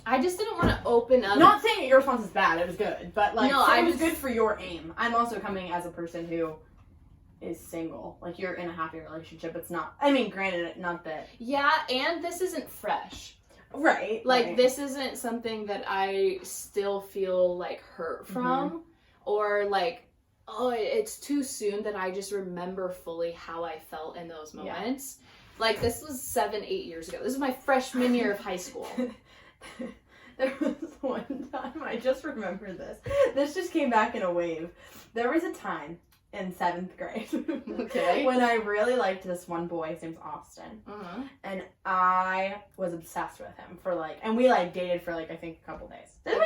I just didn't want to open up. Not saying that your response is bad, it was good. But like, no, it was good for your aim. I'm also coming as a person who is single. Like, you're in a happy relationship. It's not, I mean, granted, not that. Yeah, and this isn't fresh. Right. Like, this isn't something that I still feel, like, hurt from. Or, like, oh, it's too soon that I just remember fully how I felt in those moments. Yeah. Like, this was 7-8 years ago. This is my freshman year of high school. There was one time, I just remember this. This just came back in a wave. There was a time in 7th grade. Okay. When I really liked this one boy. His name's Austin. And I was obsessed with him for like, and we like dated for like, I think a couple days. Did we?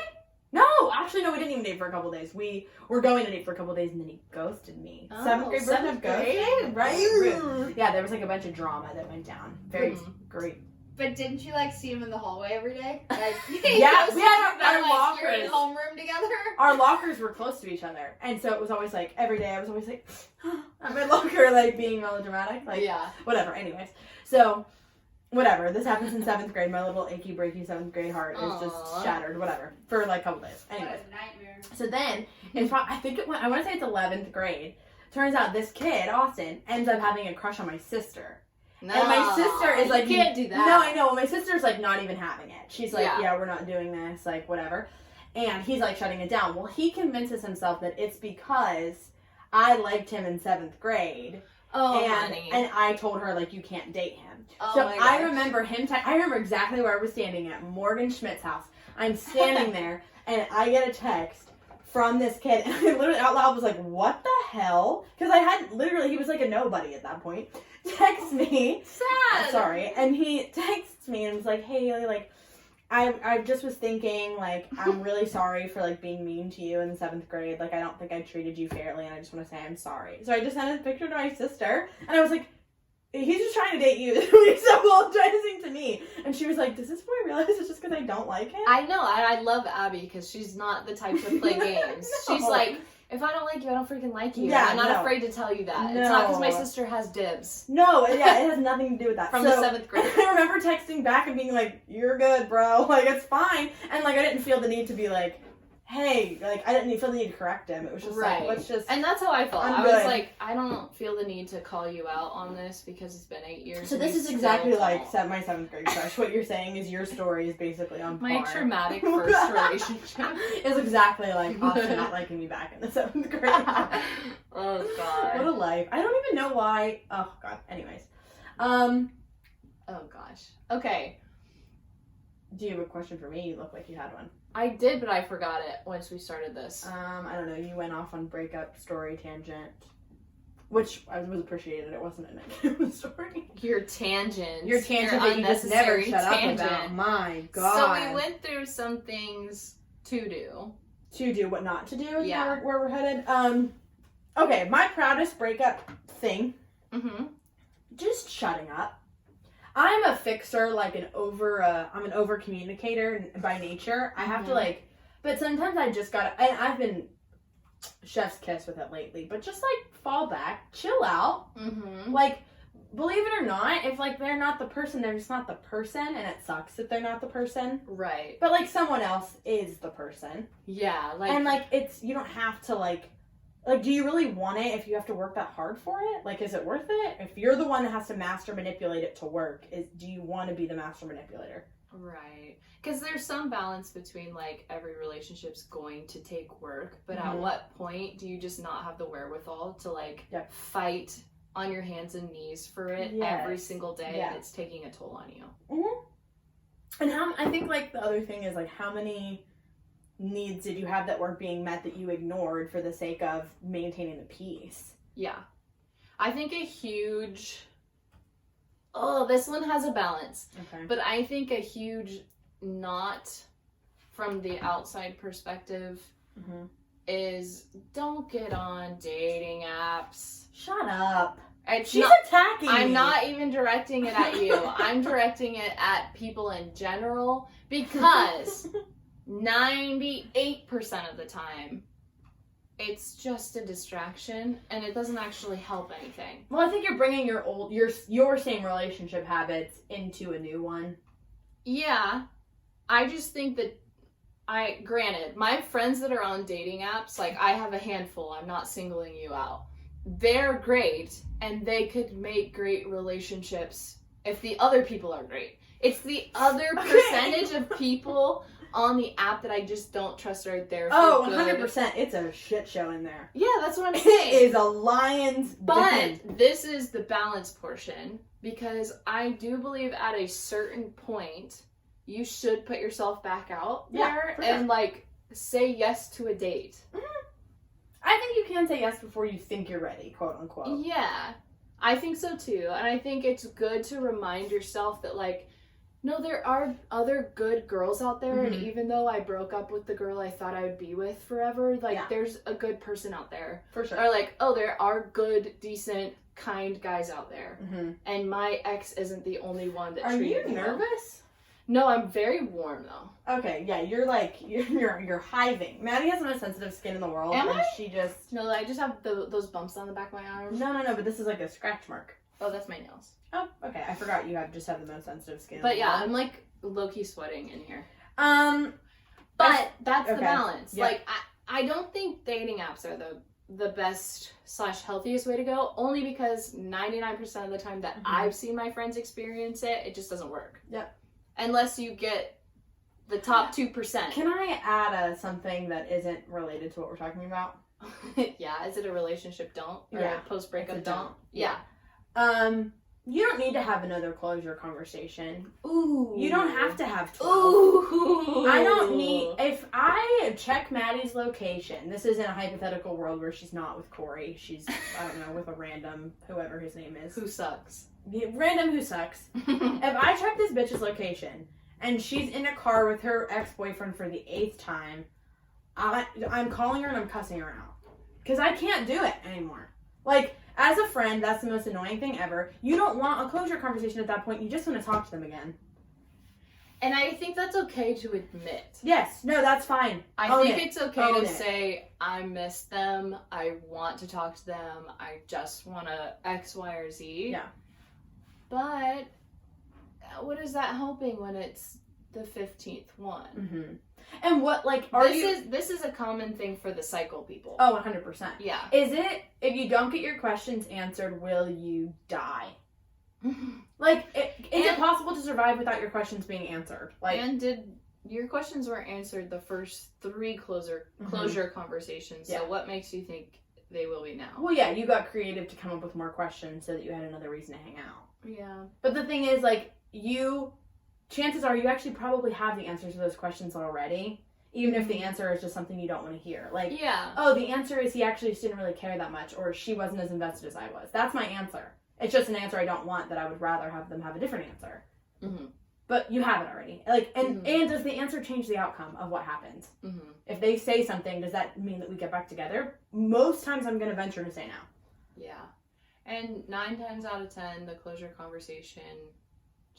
No, actually, no, we didn't even date for a couple days. We were going to date for a couple days and then he ghosted me. 7th grade version of ghosting, right? Yeah, there was like a bunch of drama that went down. Very great. But didn't you like see him in the hallway every day? Like, yeah, we had our lockers. You're in homeroom together. Our lockers were close to each other, and so it was always like every day. I was always like, at my locker, like being melodramatic, like whatever. Anyways, so whatever. This happens in 7th grade. My little achy breaky 7th grade heart is just shattered. Whatever for like a couple days. Anyways, what a nightmare. So then, I think it went. I want to say it's 11th grade. Turns out this kid, Austin, ends up having a crush on my sister. No, and my sister is like, you can't do that. No, I know. My sister's like not even having it. She's like, yeah, we're not doing this, like whatever. And he's like shutting it down. Well, he convinces himself that it's because I liked him in 7th grade. Oh, honey. And I told her like, you can't date him. Oh, so I remember him. I remember exactly where I was standing at Morgan Schmidt's house. I'm standing there, and I get a text from this kid, and I literally out loud was like, what the hell? Because I had literally, he was like a nobody at that point. Text me. Sad. Sorry. And he texts me and was like, hey, like, I just was thinking, like, I'm really sorry for, like, being mean to you in the 7th grade. Like, I don't think I treated you fairly, and I just want to say I'm sorry. So I just sent a picture to my sister, and I was like, he's just trying to date you. He's apologizing to me. And she was like, does this boy realize it's just because I don't like him? I know. I love Abby because she's not the type to play games. No. She's like, If I don't like you, I don't freaking like you. Yeah, I'm not no. afraid to tell you that. No. It's not because my sister has dibs. No, yeah, it has nothing to do with that. From the 7th grade. I remember texting back and being like, "You're good, bro. Like, it's fine." And like, I didn't feel the need to be like, "Hey," like, I didn't feel the need to correct him. It was just like, let's just. And that's how I felt. I'm I was good. like, I don't feel the need to call you out on this because it's been 8 years. So and this we is still exactly don't. like my 7th grade crush. What you're saying is your story is basically on par. My traumatic first relationship. It's exactly like Austin not liking me back in the 7th grade. Oh god. What a life. I don't even know why. Oh god. Anyways. Oh gosh. Okay. Do you have a question for me? You look like you had one. I did, but I forgot it once we started this. I don't know. You went off on breakup story tangent, which I was appreciated. It wasn't a negative story. Your tangent. Your tangent that you just never shut up about. My God. So we went through some things to do. To do, what not to do is Yeah. where we're headed. Okay, my proudest breakup thing. Mm-hmm. Just shutting up. I'm a fixer, like I'm an over communicator by nature. I have to but sometimes I just gotta, and I've been chef's kiss with it lately, but just like fall back, chill out. Mm-hmm. Like, believe it or not, if like they're not the person, they're just not the person, and it sucks that they're not the person. Right. But like someone else is the person. Yeah. Like. And like you don't have to like, do you really want it if you have to work that hard for it? Like, is it worth it? If you're the one that has to master manipulate it to work, do you want to be the master manipulator? Right. Because there's some balance between, like, every relationship's going to take work, but at what point do you just not have the wherewithal to, like, fight on your hands and knees for it every single day, and it's taking a toll on you? Mm-hmm. And I think, like, the other thing is, like, how many needs did you have that weren't being met that you ignored for the sake of maintaining the peace? Yeah. I think a huge... Oh, this one has a balance. Okay. But I think a huge not from the outside perspective is don't get on dating apps. Shut up. She's attacking me. I'm not even directing it at you. I'm directing it at people in general because 98% of the time it's just a distraction and it doesn't actually help anything. Well, I think you're bringing your same relationship habits into a new one. Yeah. I just think that granted, my friends that are on dating apps, like I have a handful, I'm not singling you out. They're great and they could make great relationships if the other people are great. It's the other percentage of people on the app that I just don't trust right there. Oh, 100%. It's a shit show in there. Yeah, that's what I'm saying. It is a lion's den. But this is the balance portion because I do believe at a certain point you should put yourself back out there and like say yes to a date. Mm-hmm. I think you can say yes before you think you're ready, quote unquote. Yeah, I think so too. And I think it's good to remind yourself that like, no, there are other good girls out there, and even though I broke up with the girl I thought I would be with forever, like, there's a good person out there. For sure. Or, like, oh, there are good, decent, kind guys out there. And my ex isn't the only one that treated me well. Are you nervous? No, I'm very warm, though. Okay, yeah, you're, like, you're hiving. Maddie has the most sensitive skin in the world. Am I? She just... No, I just have those bumps on the back of my arm. No, but this is, like, a scratch mark. Oh, that's my nails. Oh, okay. I forgot you just have the most sensitive skin. But yeah, I'm like low-key sweating in here. But that's the balance. Yeah. Like I don't think dating apps are the best / healthiest way to go, only because 99% of the time that I've seen my friends experience it, it just doesn't work. Yep. Unless you get the top 2%. Can I add something that isn't related to what we're talking about? Yeah, is it a relationship don't? Or a post-breakup don't? Yeah. You don't need to have another closure conversation. Ooh. You don't have to have 12. Ooh. I don't need... If I check Maddie's location, this is in a hypothetical world where she's not with Corey. She's, I don't know, with a random, whoever his name is. Who sucks. Random who sucks. If I check this bitch's location, and she's in a car with her ex-boyfriend for the 8th time, I'm calling her and I'm cussing her out. Because I can't do it anymore. Like... As a friend, that's the most annoying thing ever. You don't want a closure conversation at that point. You just want to talk to them again. And I think that's okay to admit. Yes. No, that's fine. I think it's okay Own to it. say, I miss them, I want to talk to them, I just want to X, Y, or Z. Yeah. But what is that helping when it's the 15th one? Mm-hmm. And what, like, This is a common thing for the cycle people. Oh, 100%. Yeah. Is it, if you don't get your questions answered, will you die? Like, is it possible to survive without your questions being answered? Like, and did your questions were answered the first 3 closure conversations, so Yeah. what makes you think they will be now? well, yeah, you got creative to come up with more questions so that you had another reason to hang out. Yeah. But the thing is, like, chances are you actually probably have the answers to those questions already, even if the answer is just something you don't want to hear. Like, Yeah. oh, the answer is he actually just didn't really care that much, or she wasn't as invested as I was. That's my answer. It's just an answer I don't want, that I would rather have them have a different answer. Mm-hmm. But you have it already. Like, and does the answer change the outcome of what happens? Mm-hmm. If they say something, does that mean that we get back together? Most times I'm going to venture to say no. Yeah. And 9 times out of 10, the closure conversation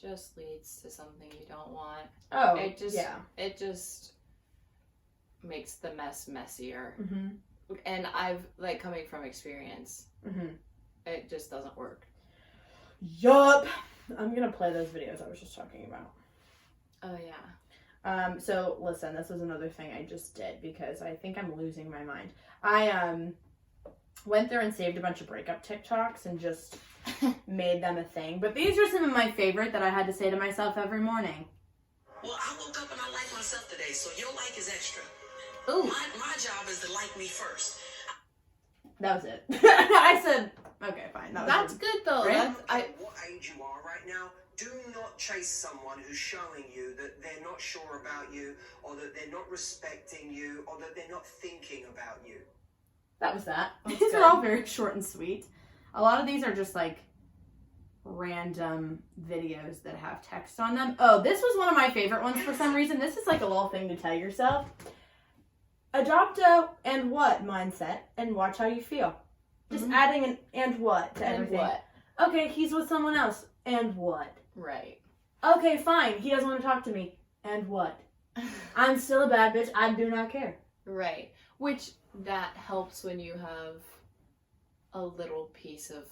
just leads to something you don't want. Oh, It just makes the mess messier. Mm-hmm. And I've, like, coming from experience, Mm-hmm. it just doesn't work. Yup. I'm going to play those videos I was just talking about. Oh, yeah. So listen, this is another thing I just did because I think I'm losing my mind. I went there and saved a bunch of breakup TikToks and just made them a thing. But these are some of my favorite that I had to say to myself every morning. Well, I woke up and I like myself today, so your like is extra. Ooh. My job is to like me first. That was it. I said, okay, fine. That's good, though. Right? That's, At what age you are right now, do not chase someone who's showing you that they're not sure about you, or that they're not respecting you, or that they're not thinking about you. That was that. That's These good. are all very short and sweet. A lot of these are just like random videos that have text on them. Oh, this was one of my favorite ones for some reason. This is like a little thing to tell yourself. Adopt a and what mindset and watch how you feel. Just adding an and what to everything. and what? Okay, he's with someone else. And what? Right. Okay, fine. He doesn't want to talk to me. And what? I'm still a bad bitch. I do not care. Right. Which, that helps when you have a little piece of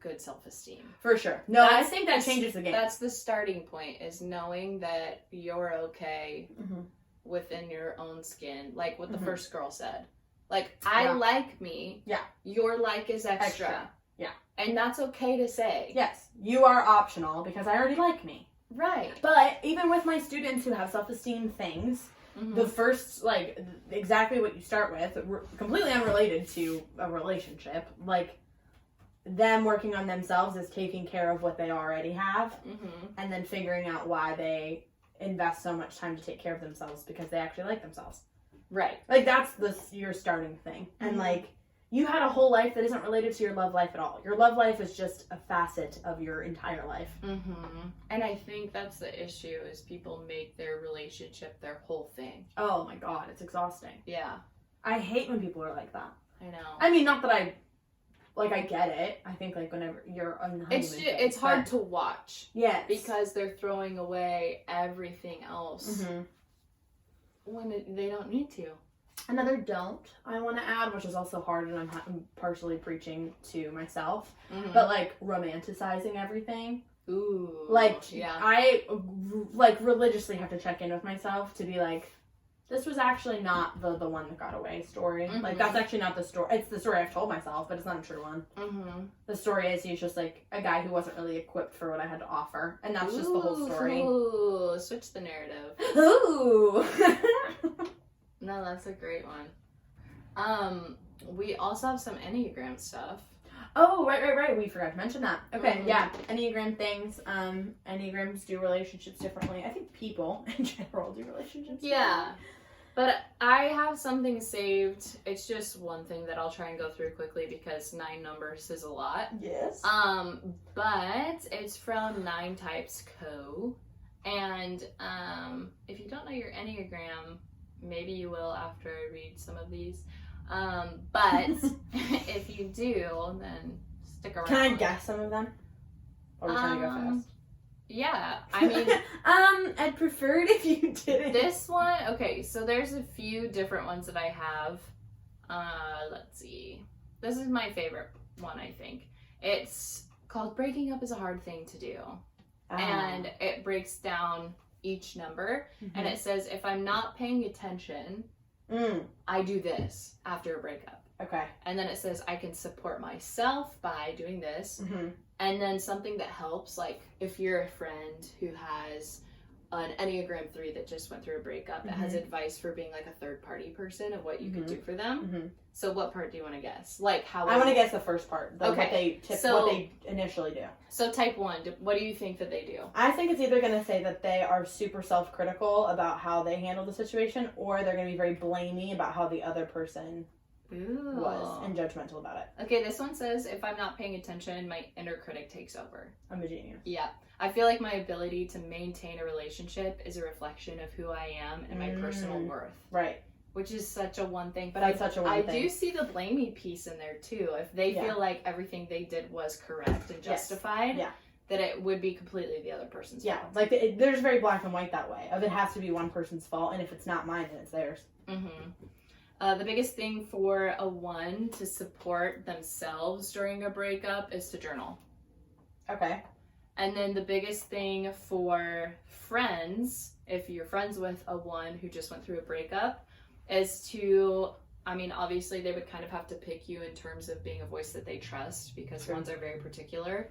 good self-esteem. For sure. No, I That's- think that changes the game. That's the starting point, is knowing that you're okay Mhm. within your own skin. Like what the Mhm. first girl said. Like, I Yeah. like me. Yeah. Your like is extra. Extra. Yeah. And that's okay to say. Yes, you are optional because I already like me. Right. But even with my students who have self-esteem things, Mhm. the first, like, exactly what you start with, completely unrelated to a relationship, like, them working on themselves is taking care of what they already have, Mhm. and then figuring out why they invest so much time to take care of themselves because they actually like themselves. Right. Like, that's your starting thing. And, Mhm. like, you had a whole life that isn't related to your love life at all. Your love life is just a facet of your entire life. Mm-hmm. And I think that's the issue, is people make their relationship their whole thing. Oh my god, it's exhausting. Yeah. I hate when people are like that. I know. I mean, not that I get it. I think, like, whenever you're on the honeymoon It's hard to watch. Yes. Because they're throwing away everything else when they don't need to. Another don't I want to add, which is also hard, and I'm partially preaching to myself, but, like, romanticizing everything. Ooh. Like, yeah. I, like, religiously have to check in with myself to be like, this was actually not the one that got away story. Like, that's actually not the story. It's the story I've told myself, but it's not a true one. The story is he's just, like, a guy who wasn't really equipped for what I had to offer, and that's just the whole story. Ooh, switch the narrative. Ooh! No, that's a great one. We also have some Enneagram stuff. Oh, right. We forgot to mention that. Okay, Mhm. yeah. Enneagram things. Enneagrams do relationships differently. I think people in general do relationships Yeah. But I have something saved. It's just one thing that I'll try and go through quickly because 9 numbers is a lot. Yes. But it's from 9 Types Co. And if you don't know your Enneagram, maybe you will after I read some of these. But if you do, then stick around. Can I guess some of them? Or are we trying to go fast? Yeah, I mean, I'd prefer it if you didn't. this one, okay, so there's a few different ones that I have. Let's see. This is my favorite one, I think. It's called Breaking Up is a Hard Thing to Do. And it breaks down each number. And it says, if I'm not paying attention, I do this after a breakup. Okay. And then it says, I can support myself by doing this. And then something that helps, like if you're a friend who has an Enneagram 3 that just went through a breakup, it has advice for being like a third party person of what you could do for them. So what part do you want to guess? Like how I want to guess the first part. Okay. What they initially do. So type 1, what do you think that they do? I think it's either going to say that they are super self-critical about how they handled the situation, or they're going to be very blamey about how the other person was and judgmental about it. Okay, this one says, if I'm not paying attention, my inner critic takes over. I'm a genius. Yeah. I feel like my ability to maintain a relationship is a reflection of who I am and my personal worth. Right. Which is such a one thing. But That's such a one thing. I do see the blamey piece in there too. If they feel like everything they did was correct and justified, that it would be completely the other person's fault. Yeah, like there's very black and white that way. Of it has to be one person's fault, and if it's not mine, then it's theirs. The biggest thing for a 1 to support themselves during a breakup is to journal. Okay. And then the biggest thing for friends, if you're friends with a 1 who just went through a breakup, is to, I mean, obviously they would kind of have to pick you in terms of being a voice that they trust, because ones are very particular.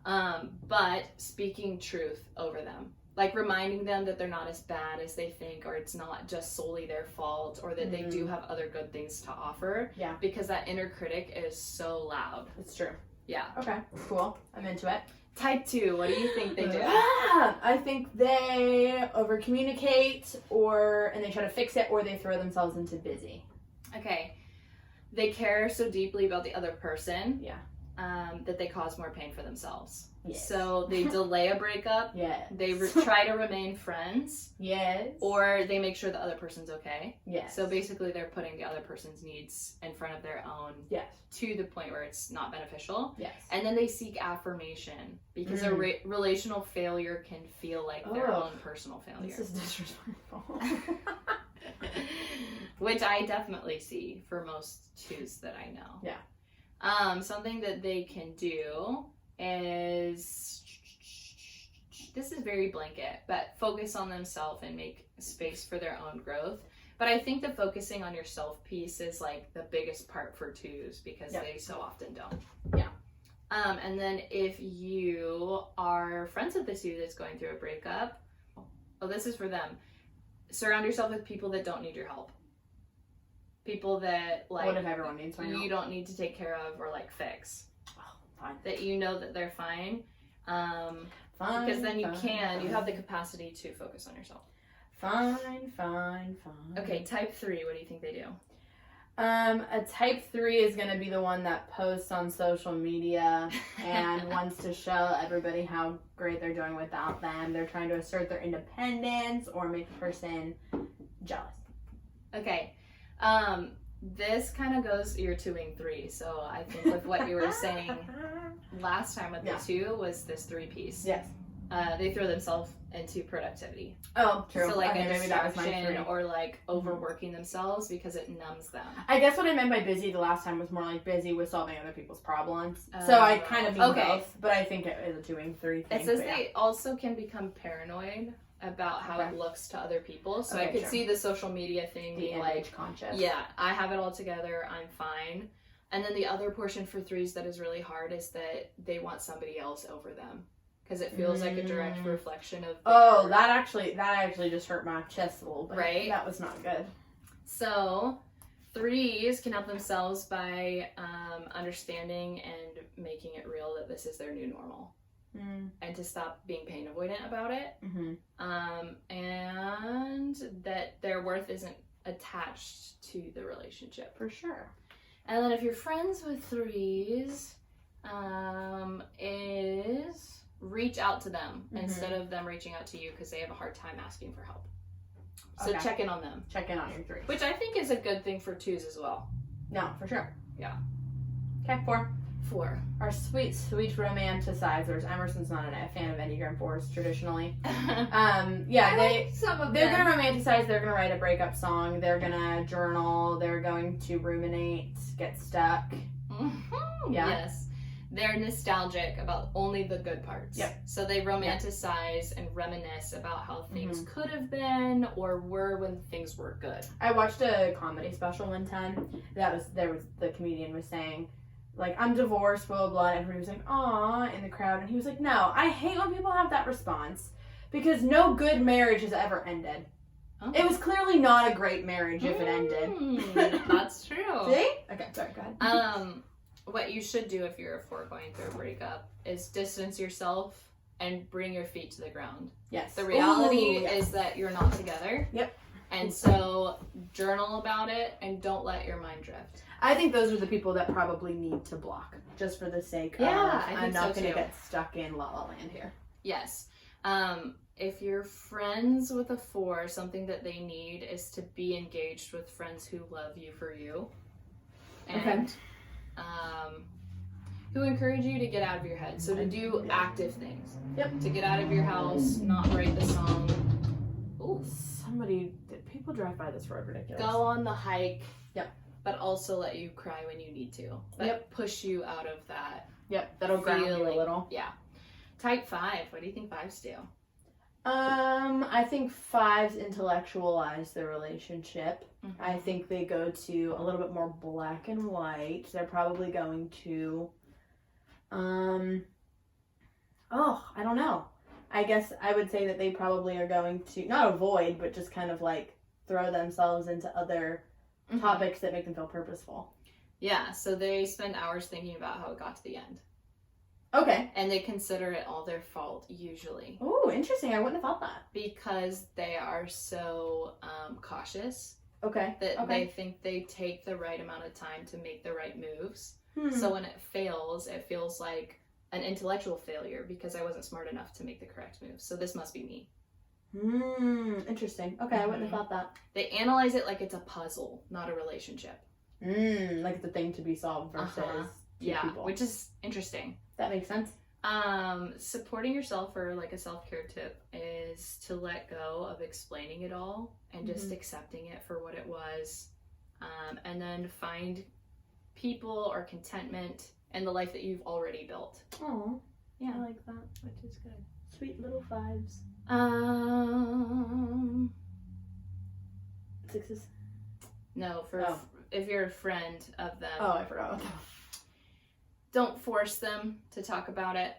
But speaking truth over them. Like reminding them that they're not as bad as they think, or it's not just solely their fault, or that they do have other good things to offer. Yeah. Because that inner critic is so loud. It's true. Yeah. Okay, cool. I'm into it. Type 2, what do you think they do? I think they over communicate, and they try to fix it, or they throw themselves into busy. Okay. They care so deeply about the other person. Yeah. That they cause more pain for themselves. Yes. So they delay a breakup. Yes. They try to remain friends. Yes. Or they make sure the other person's okay. Yes. So basically they're putting the other person's needs in front of their own. Yes. To the point where it's not beneficial. Yes. And then they seek affirmation, because a relational failure can feel like their own personal failure. This is disrespectful. Which I definitely see for most 2s that I know. Yeah. Something that they can do is, this is very blanket, but focus on themselves and make space for their own growth. But I think the focusing on yourself piece is like the biggest part for 2s, because they so often don't. Yeah. And then if you are friends with the 2 that's going through a breakup, this is for them. Surround yourself with people that don't need your help. People that, like, what if everyone needs my help? You don't need to take care of or like fix. Oh, fine. That you know that they're fine. Because then you have the capacity to focus on yourself. Fine. Okay, type 3, what do you think they do? A type 3 is going to be the one that posts on social media and wants to show everybody how great they're doing without them. They're trying to assert their independence or make a person jealous. Okay. This kind of goes, you're 2ing 3, so I think with what you were saying last time with the 2 was this 3 piece. Yes. They throw themselves into productivity. Oh, true. So like okay, a maybe that was my 3. distraction or like overworking themselves because it numbs them. I guess what I meant by busy the last time was more like busy with solving other people's problems. So I kind of mean both, but I think it is a 2ing 3 thing. It says they also can become paranoid about how it looks to other people. So I could see the social media thing being like conscious. Yeah, I have it all together, I'm fine. And then the other portion for 3s that is really hard is that they want somebody else over them. Because it feels like a direct reflection of that actually just hurt my chest a little bit. Right? That was not good. So 3s can help themselves by understanding and making it real that this is their new normal. And to stop being pain avoidant about it. And that their worth isn't attached to the relationship. For sure. And then if you're friends with 3s, is reach out to them instead of them reaching out to you, because they have a hard time asking for help. So check in on them. Check in on your 3. Which I think is a good thing for 2s as well. No, for sure. Yeah. Okay, 4. 4. Our sweet romanticizers. Emerson's not a fan of Enneagram 4s traditionally. Yeah, some of they're them. gonna romanticize. They're gonna write a breakup song. They're gonna journal. They're going to ruminate, get stuck. Yeah. Yes. They're nostalgic about only the good parts. Yep. So they romanticize and reminisce about how things could have been or were when things were good. I watched a comedy special one time. The comedian was saying, like, I'm divorced, blah, blah, blah. And everybody was like, aw, in the crowd. And he was like, no, I hate when people have that response because no good marriage has ever ended. Oh. It was clearly not a great marriage if it ended. That's true. See? Okay, sorry, go ahead. What you should do if you're a 4 going through a breakup is distance yourself and bring your feet to the ground. Yes. The reality is that you're not together. Yep. And so journal about it and don't let your mind drift. I think those are the people that probably need to block, just for the sake of I'm not going to get stuck in La La Land here. Yes. If you're friends with a 4, something that they need is to be engaged with friends who love you for you. And who encourage you to get out of your head. So to do active things. Yep. To get out of your house, not write the song. Ooh. People drive by this road ridiculous. Go on the hike. Yep. But also let you cry when you need to. But push you out of that. Yep. That'll ground you a little. Yeah. Type 5. What do you think 5s do? I think 5s intellectualize the relationship. Mm-hmm. I think they go to a little bit more black and white. They're probably going to, I don't know. I guess I would say that they probably are going to, not avoid, but just kind of like throw themselves into other topics that make them feel purposeful. Yeah, so they spend hours thinking about how it got to the end. Okay. And they consider it all their fault, usually. Oh, interesting. I wouldn't have thought that. Because they are so cautious. Okay. That they think they take the right amount of time to make the right moves. So when it fails, it feels like an intellectual failure because I wasn't smart enough to make the correct move. So this must be me. Interesting. Okay, I wouldn't have thought that. They analyze it like it's a puzzle, not a relationship. Like it's a thing to be solved versus two people. Which is interesting. That makes sense. Supporting yourself, or like a self-care tip, is to let go of explaining it all and just accepting it for what it was. And then find people or contentment in the life that you've already built. Oh, yeah, I like that. Which is good. Sweet little 5s. 6s. No, if you're a friend of them. Oh, I forgot about that. Don't force them to talk about it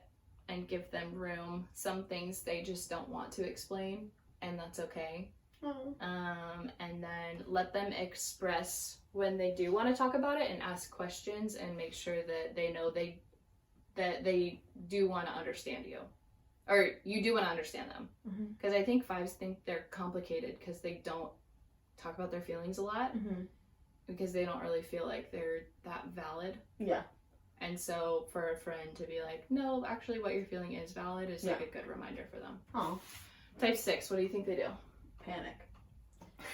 and give them room. Some things they just don't want to explain, and that's okay. And then let them express when they do want to talk about it and ask questions and make sure that they know that they do want to understand you. Or you do want to understand them. Because I think 5s think they're complicated because they don't talk about their feelings a lot. Because they don't really feel like they're that valid. Yeah. And so for a friend to be like, no, actually what you're feeling is valid is like a good reminder for them. Oh. Type 6, what do you think they do? Panic.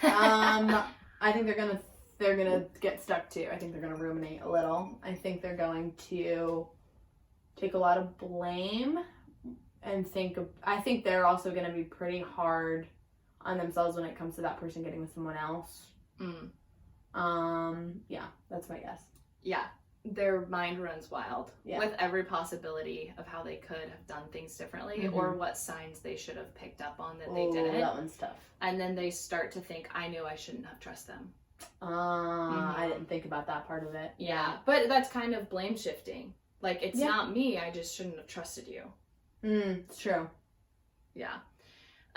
I think they're gonna get stuck too. I think they're gonna ruminate a little. I think they're going to take a lot of blame and I think they're also gonna be pretty hard on themselves when it comes to that person getting with someone else. Yeah, that's my guess. Yeah. Their mind runs wild with every possibility of how they could have done things differently or what signs they should have picked up on that they didn't. That one's tough. And then they start to think, I knew I shouldn't have trusted them. I didn't think about that part of it. Yeah. But that's kind of blame shifting. Like, it's not me, I just shouldn't have trusted you. It's true. Yeah.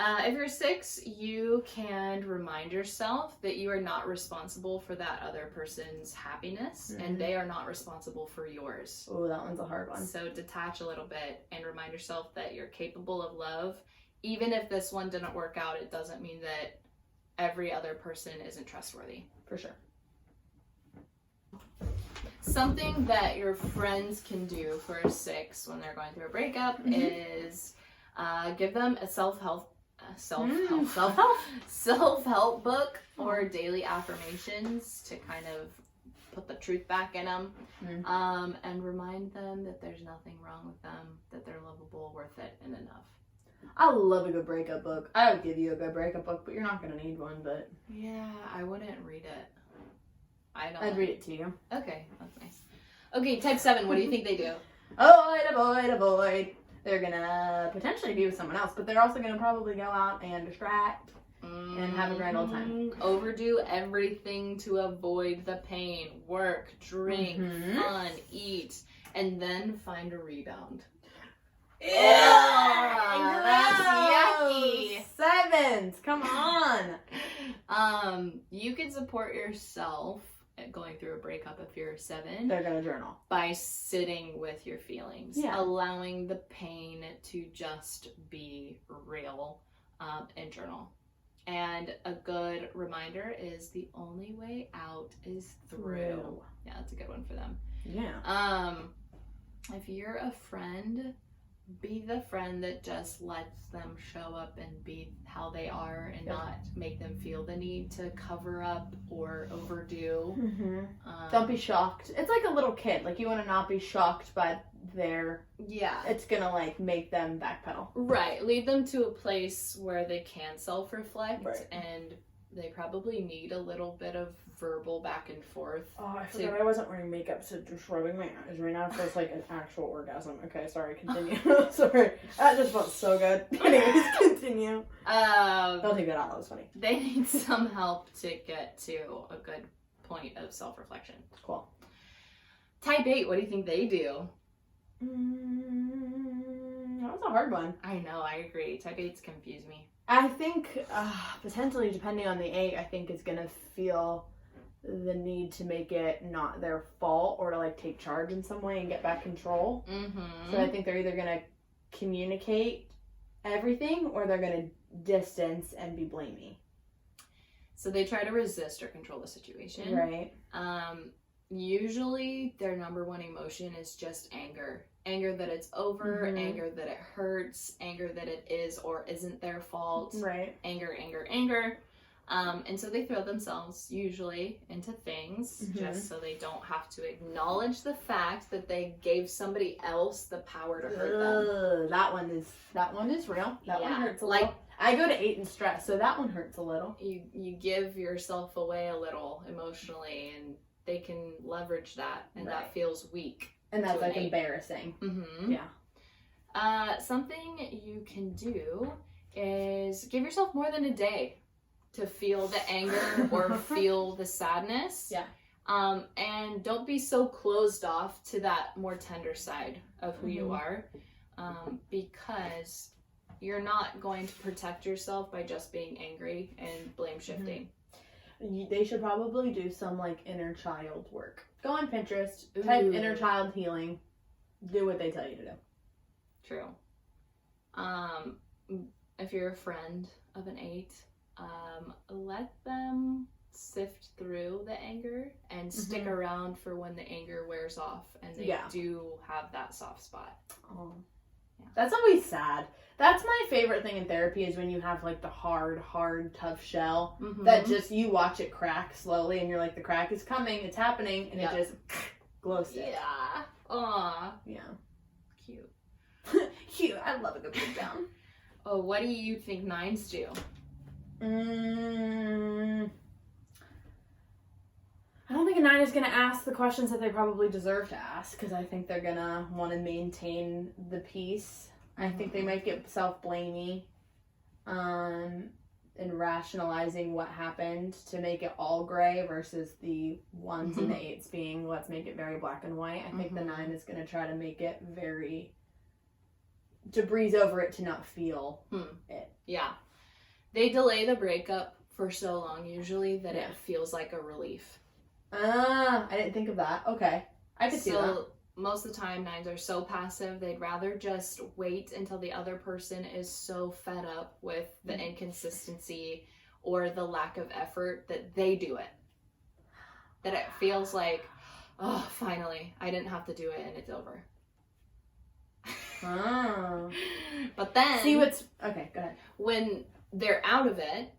If you're 6, you can remind yourself that you are not responsible for that other person's happiness and they are not responsible for yours. Oh, that one's a hard one. So detach a little bit and remind yourself that you're capable of love. Even if this one didn't work out, it doesn't mean that every other person isn't trustworthy. For sure. Something that your friends can do for a 6 when they're going through a breakup is give them a self-help book or daily affirmations to kind of put the truth back in them, Mm. and remind them that there's nothing wrong with them, that they're lovable, worth it, and enough. I love a good breakup book. I would give you a good breakup book, but you're not gonna need one. But Yeah, I wouldn't read it. I'd read it to you. Okay, that's nice. Okay, type 7, what do you think they do? Avoid. They're gonna potentially be with someone else, but they're also gonna probably go out and distract and have a grand old time. Overdo everything to avoid the pain. Work, drink, fun, eat, and then find a rebound. Ew, that's yucky. 7s, come on. You can support yourself at going through a breakup if you're a 7 They're gonna journal. by sitting with your feelings, allowing the pain to just be real, and journal. And a good reminder is the only way out is through. Yeah, that's a good one for them. Yeah. If you're a friend, be the friend that just lets them show up and be how they are and not make them feel the need to cover up or overdo. Don't be shocked. It's like a little kid. Like, you want to not be shocked by their... Yeah. It's gonna, like, make them backpedal. Right. Lead them to a place where they can self-reflect, Right. and they probably need a little bit of verbal back and forth. Oh, I forgot I wasn't wearing makeup, so just rubbing my eyes right now feels like an actual orgasm. Okay, sorry, continue. Sorry. That just felt so good. Anyways, continue. Don't take that out, that was funny. They need some help to get to a good point of self-reflection. Cool. Type 8, what do you think they do? That was a hard one. I know, I agree. Type 8s confuse me. I think, potentially, depending on the 8, I think is gonna feel the need to make it not their fault or to, like, take charge in some way and get back control. So I think they're either gonna communicate everything or they're gonna distance and be blamey. So they try to resist or control the situation. Right. Usually their number one emotion is just anger. Anger that it's over, anger that it hurts, anger that it is or isn't their fault. Right. Anger. And so they throw themselves usually into things just so they don't have to acknowledge the fact that they gave somebody else the power to hurt them. That one is real. That one hurts a like, little. I go to 8 in stress, so that one hurts a little. You give yourself away a little emotionally, and they can leverage that, and that feels weak. And that's like 8. embarrassing. Yeah. Something you can do is give yourself more than a day to feel the anger or feel the sadness. Yeah. And don't be so closed off to that more tender side of who you are, because you're not going to protect yourself by just being angry and blame shifting. They should probably do some, like, inner child work. Go on Pinterest, type inner child healing, do what they tell you to do. True. If you're a friend of an 8, let them sift through the anger and stick around for when the anger wears off and they do have that soft spot. Oh. Yeah. That's always sad. That's my favorite thing in therapy is when you have, like, the hard, tough shell that just, you watch it crack slowly and you're like, the crack is coming, it's happening, and it just glow sticks. Yeah. Aw. Yeah. Cute. Cute. I love a good breakdown. Oh, what do you think 9s do? I don't think a 9 is going to ask the questions that they probably deserve to ask, because I think they're going to want to maintain the peace. I think they might get self-blamey in rationalizing what happened to make it all gray versus the 1s and the 8s being, let's make it very black and white. I think the 9 is going to try to make it to breeze over it, to not feel it. Yeah. They delay the breakup for so long usually that it feels like a relief. I didn't think of that. Okay. I could see that. Most of the time, 9s are so passive, they'd rather just wait until the other person is so fed up with the inconsistency or the lack of effort that they do it. That it feels like, oh, finally, I didn't have to do it and it's over. Oh. But then... Okay, go ahead. When they're out of it,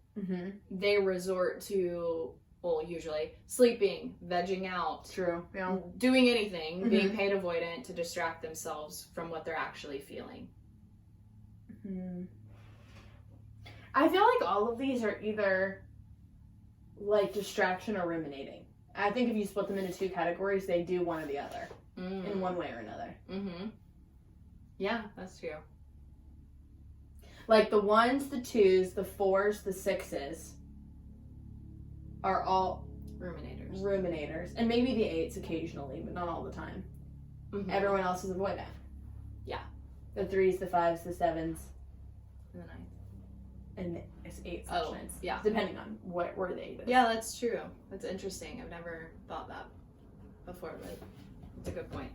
they resort to well, usually sleeping, vegging out, True. Yeah. doing anything, being Mhm. paid avoidant to distract themselves from what they're actually feeling. I feel like all of these are either like distraction or ruminating. I think if you split them into two categories, they do one or the other in one way or another. Mm-hmm. Yeah, that's true. Like the 1s, the 2s, the 4s, the 6s are all ruminators. And maybe the 8s occasionally, but not all the time. Mm-hmm. Everyone else is avoidant. Yeah. The 3s, the 5s, the 7s, And the 9th. and it's 8 Oh, sections. yeah. Depending on where the 8 is. Yeah, that's true. That's interesting. I've never thought that before, but it's a good point.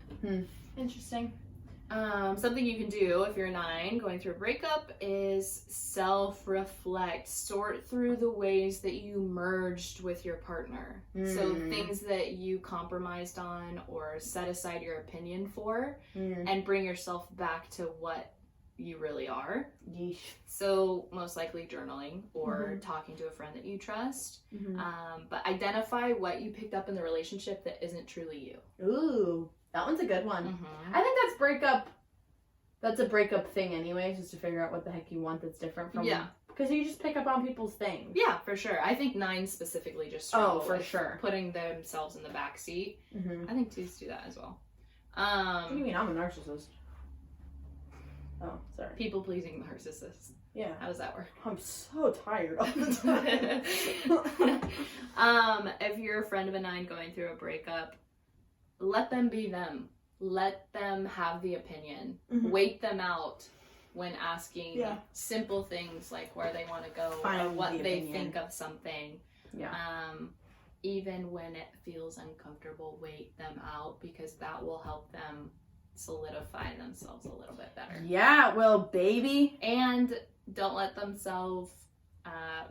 Interesting. Something you can do if you're a 9 going through a breakup is self-reflect. Sort through the ways that you merged with your partner. So things that you compromised on or set aside your opinion for, and bring yourself back to what you really are. Yeesh. So most likely journaling or talking to a friend that you trust. But identify what you picked up in the relationship that isn't truly you. Ooh, that one's a good one. I think that's breakup. That's a breakup thing anyways, just to figure out what the heck you want that's different from. Yeah. Because you just pick up on people's things. Yeah, for sure. I think 9 specifically just Oh, struggle for with sure. putting themselves in the back seat. Mm-hmm. I think 2s do that as well. What do you mean? I'm a narcissist. Oh, sorry. People pleasing narcissists. Yeah. How does that work? I'm so tired all the time. If you're a friend of a 9 going through a breakup, let them be them. Let them have the opinion. Wait them out when asking simple things like where they want to go or what they think of something. Yeah. Even when it feels uncomfortable, wait them out because that will help them solidify themselves a little bit better. Yeah, well, baby. And don't let themselves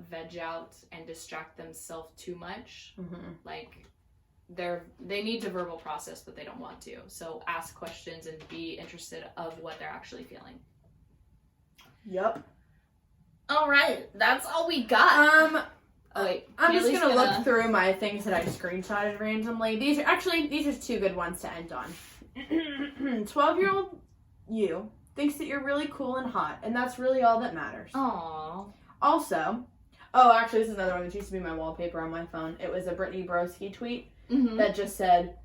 veg out and distract themselves too much. Like they need to verbal process, but they don't want to. So ask questions and be interested of what they're actually feeling. Yep. All right, that's all we got. Oh wait, I'm just Haley's gonna look through my things that I screenshotted randomly. These are 2 good ones to end on. 12-year-old you thinks that you're really cool and hot, and that's really all that matters. Aww. Also, actually, this is another one that used to be my wallpaper on my phone. It was a Brittany Broski tweet that just said,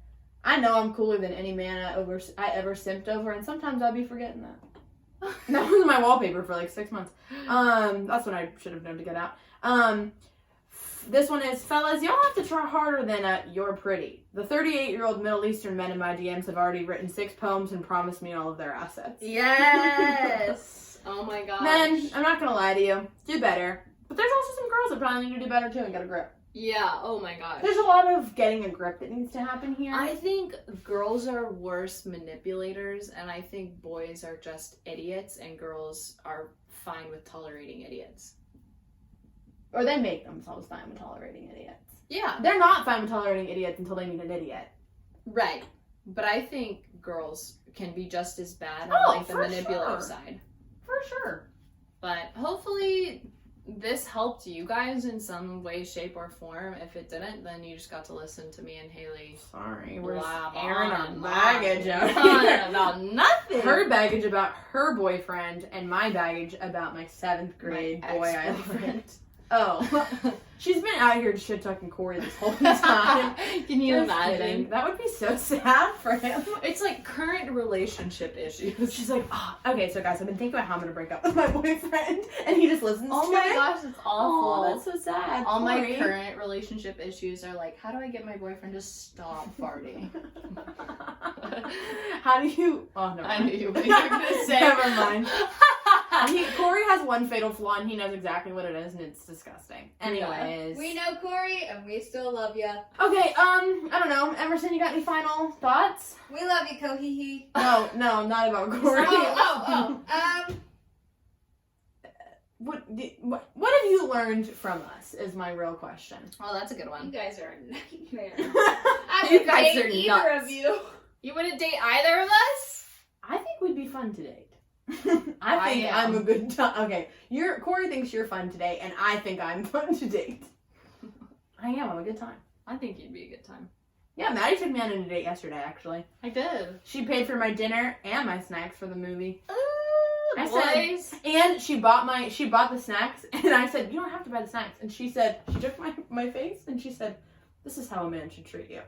"I know I'm cooler than any man I ever simped over, and sometimes I'll be forgetting that." That was my wallpaper for like 6 months. That's what I should have known to get out. This one is, fellas, y'all have to try harder than you're pretty. The 38-year-old Middle Eastern men in my DMs have already written 6 poems and promised me all of their assets. Yes. Oh my gosh. Men, I'm not gonna lie to you. Do better. But there's also some girls that probably need to do better too and get a grip. Yeah. Oh my gosh. There's a lot of getting a grip that needs to happen here. I think girls are worse manipulators, and I think boys are just idiots, and girls are fine with tolerating idiots. Or they make themselves fine with tolerating idiots. Yeah. They're not fine with tolerating idiots until they meet an idiot. Right. But I think girls can be just as bad Oh, on like the for manipulative sure. side. For sure. But hopefully this helped you guys in some way, shape, or form. If it didn't, then you just got to listen to me and Haley. Sorry, we're blab airing on our and baggage out on here. about nothing. Her baggage about her boyfriend and my baggage about my 7th grade My boy I ex-boyfriend. loved. Oh. She's been out here shit talking Corey this whole time. Can you Just imagine? kidding. That would be so sad for him. It's like current relationship issues. She's like, okay, so guys, I've been thinking about how I'm gonna break up with my boyfriend, and he just listens Oh to my it. gosh, it's awful. Oh, that's so sad. All my Corey. current relationship issues are like, how do I get my boyfriend to stop farting? How do you? Oh no, I knew you were gonna say. Never mind. Corey has one fatal flaw, and he knows exactly what it is, and it's disgusting. Anyways, We know Corey, and we still love you. Okay, I don't know. Emerson, you got any final thoughts? We love you, Kohihi. No, not about Corey. What have you learned from us? Is my real question. Oh, that's a good You one. guys are a nightmare. You guys are either nuts. of you. You wouldn't date either of us? I think we'd be fun to date. I I think am. I'm a good time. Okay, Corey thinks you're fun today, and I think I'm fun to date. I am. I'm a good time. I think you'd be a good time. Yeah, Maddie took me on a date yesterday, actually. I did. She paid for my dinner and my snacks for the movie. I Boys. said, and she bought the snacks, and I said, you don't have to buy the snacks. And she said, she took my face, and she said, this is how a man should treat you.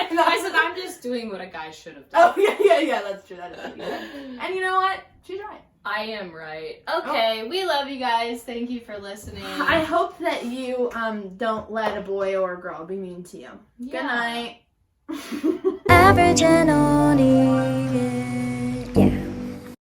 And I said, I'm just doing what a guy should have done. oh, yeah, that's true. That is what you said. And you know what? She's right. I am right. Okay, we love you guys. Thank you for listening. I hope that you don't let a boy or a girl be mean to you. Yeah. Good night. Average and only.